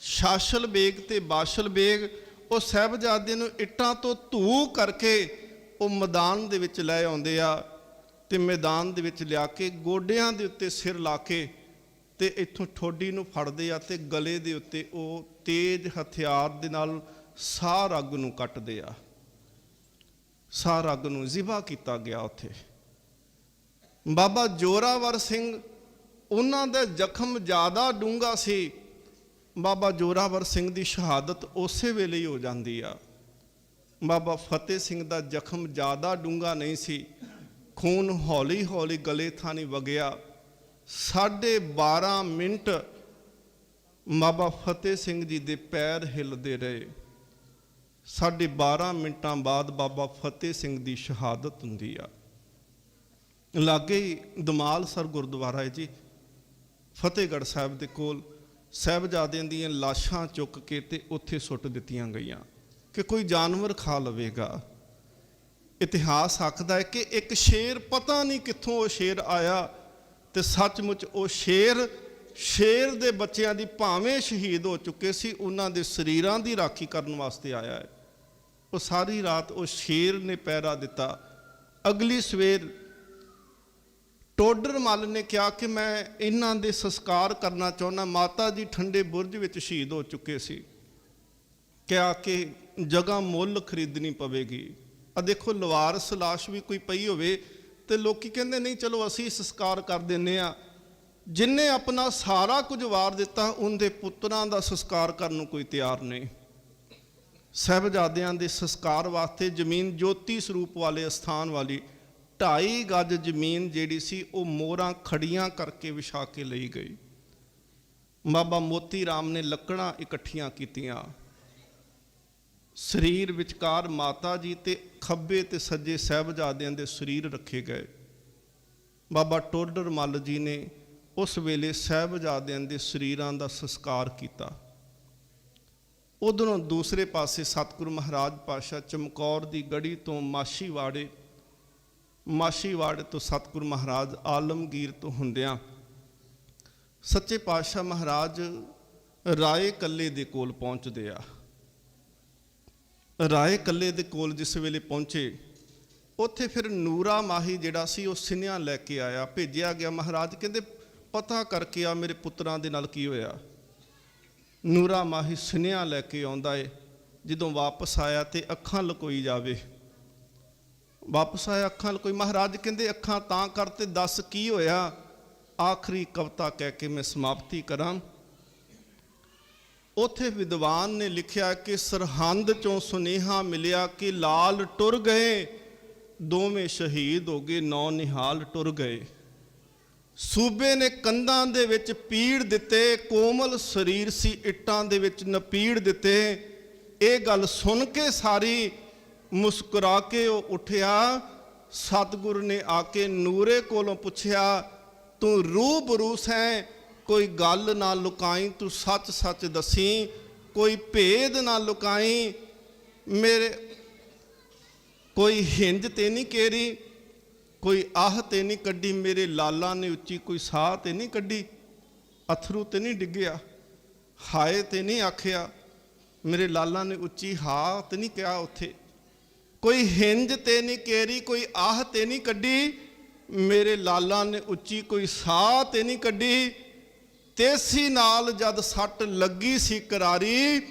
ਸ਼ਾਸਲ ਬੇਗ ਤੇ ਬਾਸ਼ਲ ਬੇਗ ਉਹ ਸਾਹਿਬਜ਼ਾਦੇ ਨੂੰ ਇੱਟਾਂ ਤੋਂ ਧੂ ਕਰਕੇ ਉਹ ਮੈਦਾਨ ਦੇ ਵਿੱਚ ਲੈ ਆਉਂਦੇ ਆ ਤੇ ਮੈਦਾਨ ਦੇ ਵਿੱਚ ਲਿਆ ਕੇ ਗੋਡਿਆਂ ਦੇ ਉੱਤੇ ਸਿਰ ਲਾ ਕੇ ਤੇ ਇੱਥੋਂ ਠੋਡੀ ਨੂੰ ਫੜਦੇ ਆ ਤੇ ਗਲੇ ਦੇ ਉੱਤੇ ਉਹ ਤੇਜ਼ ਹਥਿਆਰ ਦੇ ਨਾਲ ਸਾਹ ਰੱਗ ਨੂੰ ਕੱਟਦੇ ਆ। ਸਾਹ ਰੱਗ ਨੂੰ ਜ਼ਿਬਾ ਕੀਤਾ ਗਿਆ ਉੱਥੇ। ਬਾਬਾ ਜ਼ੋਰਾਵਰ ਸਿੰਘ, ਉਹਨਾਂ ਦਾ ਜ਼ਖਮ ਜ਼ਿਆਦਾ ਡੂੰਘਾ ਸੀ। ਬਾਬਾ ਜ਼ੋਰਾਵਰ ਸਿੰਘ ਦੀ ਸ਼ਹਾਦਤ ਉਸੇ ਵੇਲੇ ਹੀ ਹੋ ਜਾਂਦੀ ਆ। ਬਾਬਾ ਫਤਿਹ ਸਿੰਘ ਦਾ ਜ਼ਖਮ ਜ਼ਿਆਦਾ ਡੂੰਘਾ ਨਹੀਂ ਸੀ, ਖੂਨ ਹੌਲੀ ਹੌਲੀ ਗਲੇ ਥਾਣੀ ਵਗਿਆ। 12.5 ਮਿੰਟ ਬਾਬਾ ਫਤਿਹ ਸਿੰਘ ਜੀ ਦੇ ਪੈਰ ਹਿੱਲਦੇ ਰਹੇ। 12.5 ਮਿੰਟਾਂ ਬਾਅਦ ਬਾਬਾ ਫਤਿਹ ਸਿੰਘ ਦੀ ਸ਼ਹਾਦਤ ਹੁੰਦੀ ਆ। ਲਾਗੇ ਹੀ ਦਮਾਲਸਰ ਗੁਰਦੁਆਰਾ ਹੈ ਜੀ, ਫਤਿਹਗੜ੍ਹ ਸਾਹਿਬ ਦੇ ਕੋਲ। ਸਾਹਿਬਜ਼ਾਦਿਆਂ ਦੀਆਂ ਲਾਸ਼ਾਂ ਚੁੱਕ ਕੇ ਤੇ ਉੱਥੇ ਸੁੱਟ ਦਿੱਤੀਆਂ ਗਈਆਂ ਕਿ ਕੋਈ ਜਾਨਵਰ ਖਾ ਲਵੇਗਾ। ਇਤਿਹਾਸ ਆਖਦਾ ਹੈ ਕਿ ਇੱਕ ਸ਼ੇਰ, ਪਤਾ ਨਹੀਂ ਕਿੱਥੋਂ ਉਹ ਸ਼ੇਰ ਆਇਆ ਤੇ ਸੱਚਮੁੱਚ ਉਹ ਸ਼ੇਰ ਦੇ ਬੱਚਿਆਂ ਦੀ, ਭਾਵੇਂ ਸ਼ਹੀਦ ਹੋ ਚੁੱਕੇ ਸੀ, ਉਹਨਾਂ ਦੇ ਸਰੀਰਾਂ ਦੀ ਰਾਖੀ ਕਰਨ ਵਾਸਤੇ ਆਇਆ ਹੈ। ਉਹ ਸਾਰੀ ਰਾਤ ਉਹ ਸ਼ੇਰ ਨੇ ਪਹਿਰਾ ਦਿੱਤਾ। ਅਗਲੀ ਸਵੇਰ ਟੋਡਰ ਮੱਲ ਨੇ ਕਿਹਾ ਕਿ ਮੈਂ ਇਹਨਾਂ ਦੇ ਸੰਸਕਾਰ ਕਰਨਾ ਚਾਹੁੰਦਾ। ਮਾਤਾ ਜੀ ਠੰਡੇ ਬੁਰਜ ਵਿੱਚ ਸ਼ਹੀਦ ਹੋ ਚੁੱਕੇ ਸੀ। ਕਿਹਾ ਕਿ ਜਗ੍ਹਾ ਮੁੱਲ ਖਰੀਦਣੀ ਪਵੇਗੀ। ਆ ਦੇਖੋ, ਲਵਾਰਸ ਲਾਸ਼ ਵੀ ਕੋਈ ਪਈ ਹੋਵੇ ਤੇ ਲੋਕੀ ਕਹਿੰਦੇ ਨਹੀਂ ਚਲੋ ਅਸੀਂ ਸੰਸਕਾਰ ਕਰ ਦਿੰਦੇ ਆ। ਜਿਨਨੇ ਆਪਣਾ ਸਾਰਾ ਕੁਝ ਵਾਰ ਦਿੱਤਾ, ਉਹਦੇ ਪੁੱਤਰਾਂ ਦਾ ਸੰਸਕਾਰ ਕਰਨ ਨੂੰ ਕੋਈ ਤਿਆਰ ਨਹੀਂ। ਸਾਹਿਬਜ਼ਾਦਿਆਂ ਦੇ ਸੰਸਕਾਰ ਵਾਸਤੇ ਜ਼ਮੀਨ ਜੋਤੀ ਸਰੂਪ ਵਾਲੇ ਅਸਥਾਨ ਵਾਲੀ 2.5 ਗਜ ਜ਼ਮੀਨ ਜਿਹੜੀ ਸੀ ਉਹ ਮੋਹਰਾਂ ਖੜੀਆਂ ਕਰਕੇ ਵਿਛਾ ਕੇ ਲਈ ਗਈ। ਬਾਬਾ ਮੋਤੀ ਰਾਮ ਨੇ ਲੱਕੜਾਂ ਇਕੱਠੀਆਂ ਕੀਤੀਆਂ। ਸਰੀਰ ਵਿਚਕਾਰ ਮਾਤਾ ਜੀ ਤੇ ਖੱਬੇ ਤੇ ਸੱਜੇ ਸਾਹਿਬਜ਼ਾਦਿਆਂ ਦੇ ਸਰੀਰ ਰੱਖੇ ਗਏ। ਬਾਬਾ ਟੋਡਰ ਮੱਲ ਜੀ ਨੇ ਉਸ ਵੇਲੇ ਸਾਹਿਬਜ਼ਾਦਿਆਂ ਦੇ ਸਰੀਰਾਂ ਦਾ ਸੰਸਕਾਰ ਕੀਤਾ। ਉਧਰੋਂ ਦੂਸਰੇ ਪਾਸੇ ਸਤਿਗੁਰੂ ਮਹਾਰਾਜ ਪਾਤਸ਼ਾਹ ਚਮਕੌਰ ਦੀ ਗੜੀ ਤੋਂ ਮਾਛੀਵਾੜੇ ਤੋਂ ਸਤਿਗੁਰੂ ਮਹਾਰਾਜ ਆਲਮਗੀਰ ਤੋਂ ਹੁੰਦਿਆਂ ਸੱਚੇ ਪਾਤਸ਼ਾਹ ਮਹਾਰਾਜ ਰਾਏ ਕੱਲੇ ਦੇ ਕੋਲ ਪਹੁੰਚਦੇ ਆ। ਰਾਏ ਕੱਲੇ ਦੇ ਕੋਲ ਜਿਸ ਵੇਲੇ ਪਹੁੰਚੇ, ਉੱਥੇ ਫਿਰ ਨੂਰਾ ਮਾਹੀ ਜਿਹੜਾ ਸੀ ਉਹ ਸਿਨਿਆ ਲੈ ਕੇ ਆਇਆ, ਭੇਜਿਆ ਗਿਆ। ਮਹਾਰਾਜ ਕਹਿੰਦੇ ਪਤਾ ਕਰਕੇ ਆ ਮੇਰੇ ਪੁੱਤਰਾਂ ਦੇ ਨਾਲ ਕੀ ਹੋਇਆ। ਨੂਰਾ ਮਾਹੀ ਸਿਨਿਆ ਲੈ ਕੇ ਆਉਂਦਾ ਏ। ਜਦੋਂ ਵਾਪਸ ਆਇਆ ਤੇ ਅੱਖਾਂ ਲੁਕੋਈ ਜਾਵੇ। ਵਾਪਸ ਆਇਆ, ਅੱਖਾਂ ਲੁਕੋਈ। ਮਹਾਰਾਜ ਕਹਿੰਦੇ ਅੱਖਾਂ ਤਾਂ ਕਰ ਤੇ ਦੱਸ ਕੀ ਹੋਇਆ। ਆਖਰੀ ਕਵਿਤਾ ਕਹਿ ਕੇ ਮੈਂ ਸਮਾਪਤੀ ਕਰਾਂ। ਉੱਥੇ ਵਿਦਵਾਨ ਨੇ ਲਿਖਿਆ ਕਿ ਸਰਹੰਦ ਚੋਂ ਸੁਨੇਹਾ ਮਿਲਿਆ ਕਿ ਲਾਲ ਟੁਰ ਗਏ, ਦੋਵੇਂ ਸ਼ਹੀਦ ਹੋ ਗਏ, 9 ਨਿਹਾਲ ਟੁਰ ਗਏ। ਸੂਬੇ ਨੇ ਕੰਧਾਂ ਦੇ ਵਿੱਚ ਪੀੜ ਦਿੱਤੇ, ਕੋਮਲ ਸਰੀਰ ਸੀ ਇੱਟਾਂ ਦੇ ਵਿੱਚ ਨਪੀੜ ਦਿੱਤੇ। ਇਹ ਗੱਲ ਸੁਣ ਕੇ ਸਾਰੀ ਮੁਸਕਰਾ ਕੇ ਉਹ ਉੱਠਿਆ। ਸਤਿਗੁਰੂ ਨੇ ਆ ਕੇ ਨੂਰੇ ਕੋਲੋਂ ਪੁੱਛਿਆ, ਤੂੰ ਰੂਬਰੂ ਸੈਂ, ਕੋਈ ਗੱਲ ਨਾ ਲੁਕਾਈ, ਤੂੰ ਸੱਚ ਸੱਚ ਦੱਸੀ, ਕੋਈ ਭੇਦ ਨਾ ਲੁਕਾਈ। ਮੇਰੇ ਕੋਈ ਹਿੰਜ ਤੇ ਨਹੀਂ ਕੇਰੀ, ਕੋਈ ਆਹ ਤੇ ਨਹੀਂ ਕੱਢੀ, ਮੇਰੇ ਲਾਲਾ ਨੇ ਉੱਚੀ ਕੋਈ ਸਾਹ ਤੇ ਨਹੀਂ ਕੱਢੀ, ਅਥਰੂ ਤੇ ਨਹੀਂ ਡਿੱਗਿਆ, ਹਾਏ ਤੇ ਨਹੀਂ ਆਖਿਆ, ਮੇਰੇ ਲਾਲਾ ਨੇ ਉੱਚੀ ਹਾਂ ਤੇ ਨਹੀਂ ਕਿਹਾ। ਉੱਥੇ ਕੋਈ ਹਿੰਜ ਤੇ ਨਹੀਂ ਕੇਰੀ, ਕੋਈ ਆਹ ਤੇ ਨਹੀਂ ਕੱਢੀ, ਮੇਰੇ ਲਾਲਾ ਨੇ ਉੱਚੀ ਕੋਈ ਸਾਹ ਤੇ ਨਹੀਂ ਕੱਢੀ। ਤੇਸੀ ਨਾਲ ਜਦ ਸੱਟ ਲੱਗੀ ਸੀ ਕਰਾਰੀ,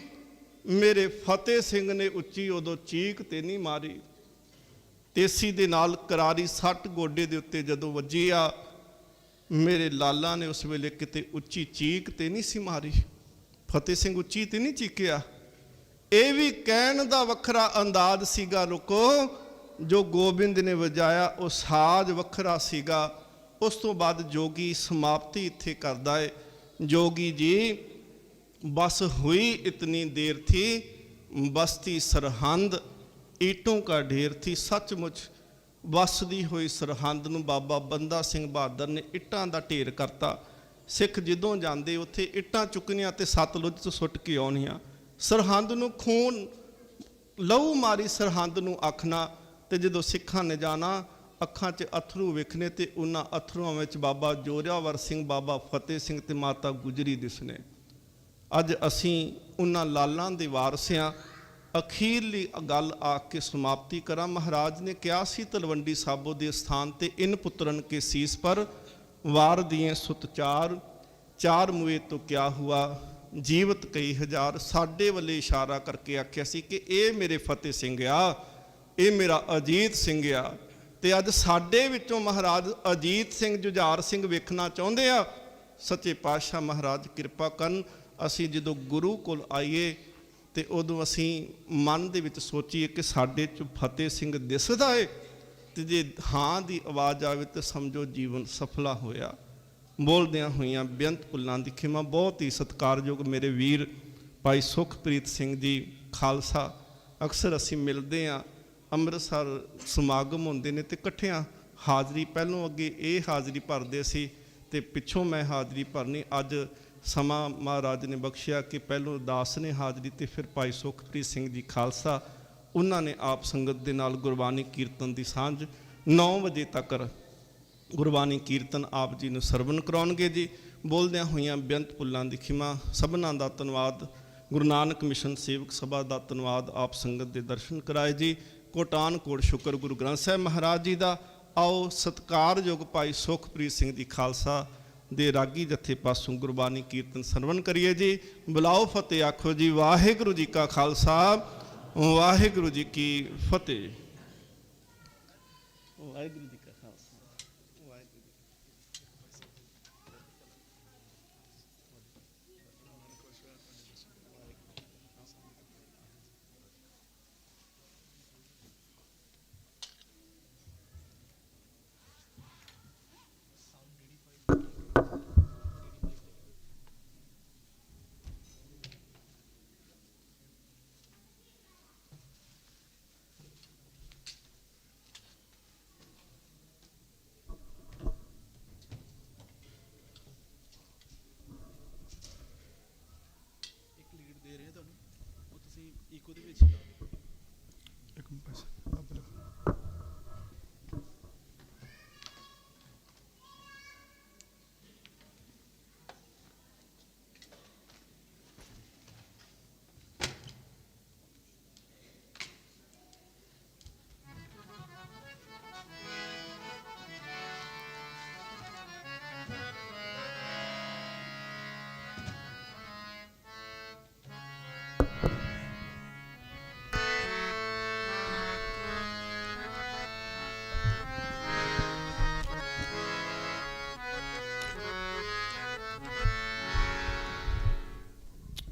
ਮੇਰੇ ਫਤਿਹ ਸਿੰਘ ਨੇ ਉੱਚੀ ਉਦੋਂ ਚੀਕ ਤੇ ਨਹੀਂ ਮਾਰੀ। ਤੇਸੀ ਦੇ ਨਾਲ ਕਰਾਰੀ ਸੱਟ ਗੋਡੇ ਦੇ ਉੱਤੇ ਜਦੋਂ ਵੱਜੀ ਆ, ਮੇਰੇ ਲਾਲਾ ਨੇ ਉਸ ਵੇਲੇ ਕਿਤੇ ਉੱਚੀ ਚੀਕ ਤੇ ਨਹੀਂ ਸੀ ਮਾਰੀ। ਫਤਿਹ ਸਿੰਘ ਉੱਚੀ ਤੇ ਨਹੀਂ ਚੀਕਿਆ। ਇਹ ਵੀ ਕਹਿਣ ਦਾ ਵੱਖਰਾ ਅੰਦਾਜ਼ ਸੀਗਾ। ਰੁਕੋ, ਜੋ ਗੋਬਿੰਦ ਨੇ ਵਜਾਇਆ ਉਹ ਸਾਜ਼ ਵੱਖਰਾ ਸੀਗਾ। ਉਸ ਤੋਂ ਬਾਅਦ ਜੋਗੀ ਸਮਾਪਤੀ ਇੱਥੇ ਕਰਦਾ ਹੈ। जोगी जी बस हुई इतनी देर थी, बसती सरहंद ईटों का ढेर थी। सचमुच बसदी हुई सरहंद नूं बाबा बंदा सिंह बहादुर ने इट्टां दा ढेर करता। सिख जदों जाते उत्थे इट्टां चुकनियां ते सतलुज तो सुट के आउणियां। सरहंद नूं खून लहू मारी सरहंद नूं आखना, ते जदों सिखां ने जाना अखां 'च अथरू विखने, ते उन्हां अथरूआं विच बाबा जोरावर सिंह, बाबा फतेह सिंह ते माता गुजरी दिसने। अज असीं उन्हां लालां दे वारस हां। अखीरली गल आख के समाप्ति करा। महाराज ने कहा सी तलवंडी साबो के स्थान ते इन पुत्रन के सीस पर वार दिए सुत चार, चार मुए तो क्या हुआ जीवत कई हजार। साडे वाले इशारा करके आख्या सी कि ये मेरे फतेह सिंह आ, ये मेरा अजीत सिंह आ। ते अज साडे विचों महाराज अजीत सिंह जुझार सिंह वेखना चाहुंदे आ। सच्चे पातशाह महाराज किरपा करन। असीं जदों गुरु कोल आईए ते उदों असीं मन दे विच सोचीए कि साडे च फतेह सिंह दिसदा है, ते जे हाँ दी आवाज़ आवे तो समझो जीवन सफला होया। बोलदियां होइयां बेअंत भुल्लां दी खिमा। बहुत ही सत्कारयोग मेरे वीर भाई सुखप्रीत सिंह जी खालसा, अक्सर असीं मिलदे हां, ਅੰਮ੍ਰਿਤਸਰ समागम होंदे ने ते इकट्ठियां हाज़री पहलों अगे ये हाज़री भरदे सी ते पिछों मैं हाज़री भरनी। अज समा महाराज ने बख्शिया कि पहलों दास ने हाज़री ते फिर भाई सुखप्रीत सिंह जी खालसा, उन्होंने आप संगत के नाल गुरबानी कीर्तन की सांझ 9 बजे तक गुरबानी कीर्तन आप जी ने सरवण कराउणगे जी। बोलदियां होइयां बेअंत भुल्लां दी खिमा। सबना दा धन्नवाद। गुरु नानक मिशन सेवक सभा का धन्नवाद। आप संगत के दर्शन कराए जी। कोटान कोट शुक्र गुरु ग्रंथ साहिब महाराज जी का। आओ सत्कारयोग भाई सुखप्रीत सिंह जी खालसा दे रागी जत्थे पासों गुरबानी कीर्तन सरवण करिए जी। बुलाओ फतेह आखो जी। वाहिगुरू जी का खालसा, वाहिगुरू जी की फतेह। वाहिगुरू जी का खालसा, वाहिगुरू जी।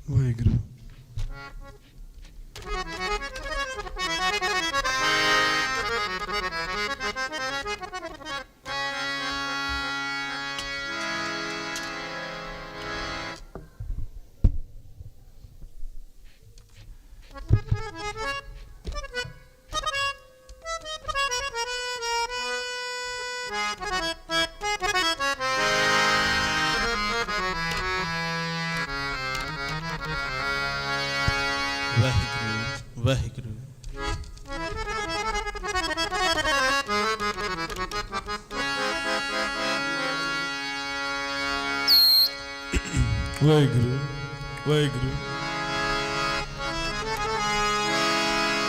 वाहिगुरू। वाहिगुरू। वाहिगुरू वाहिगुरू।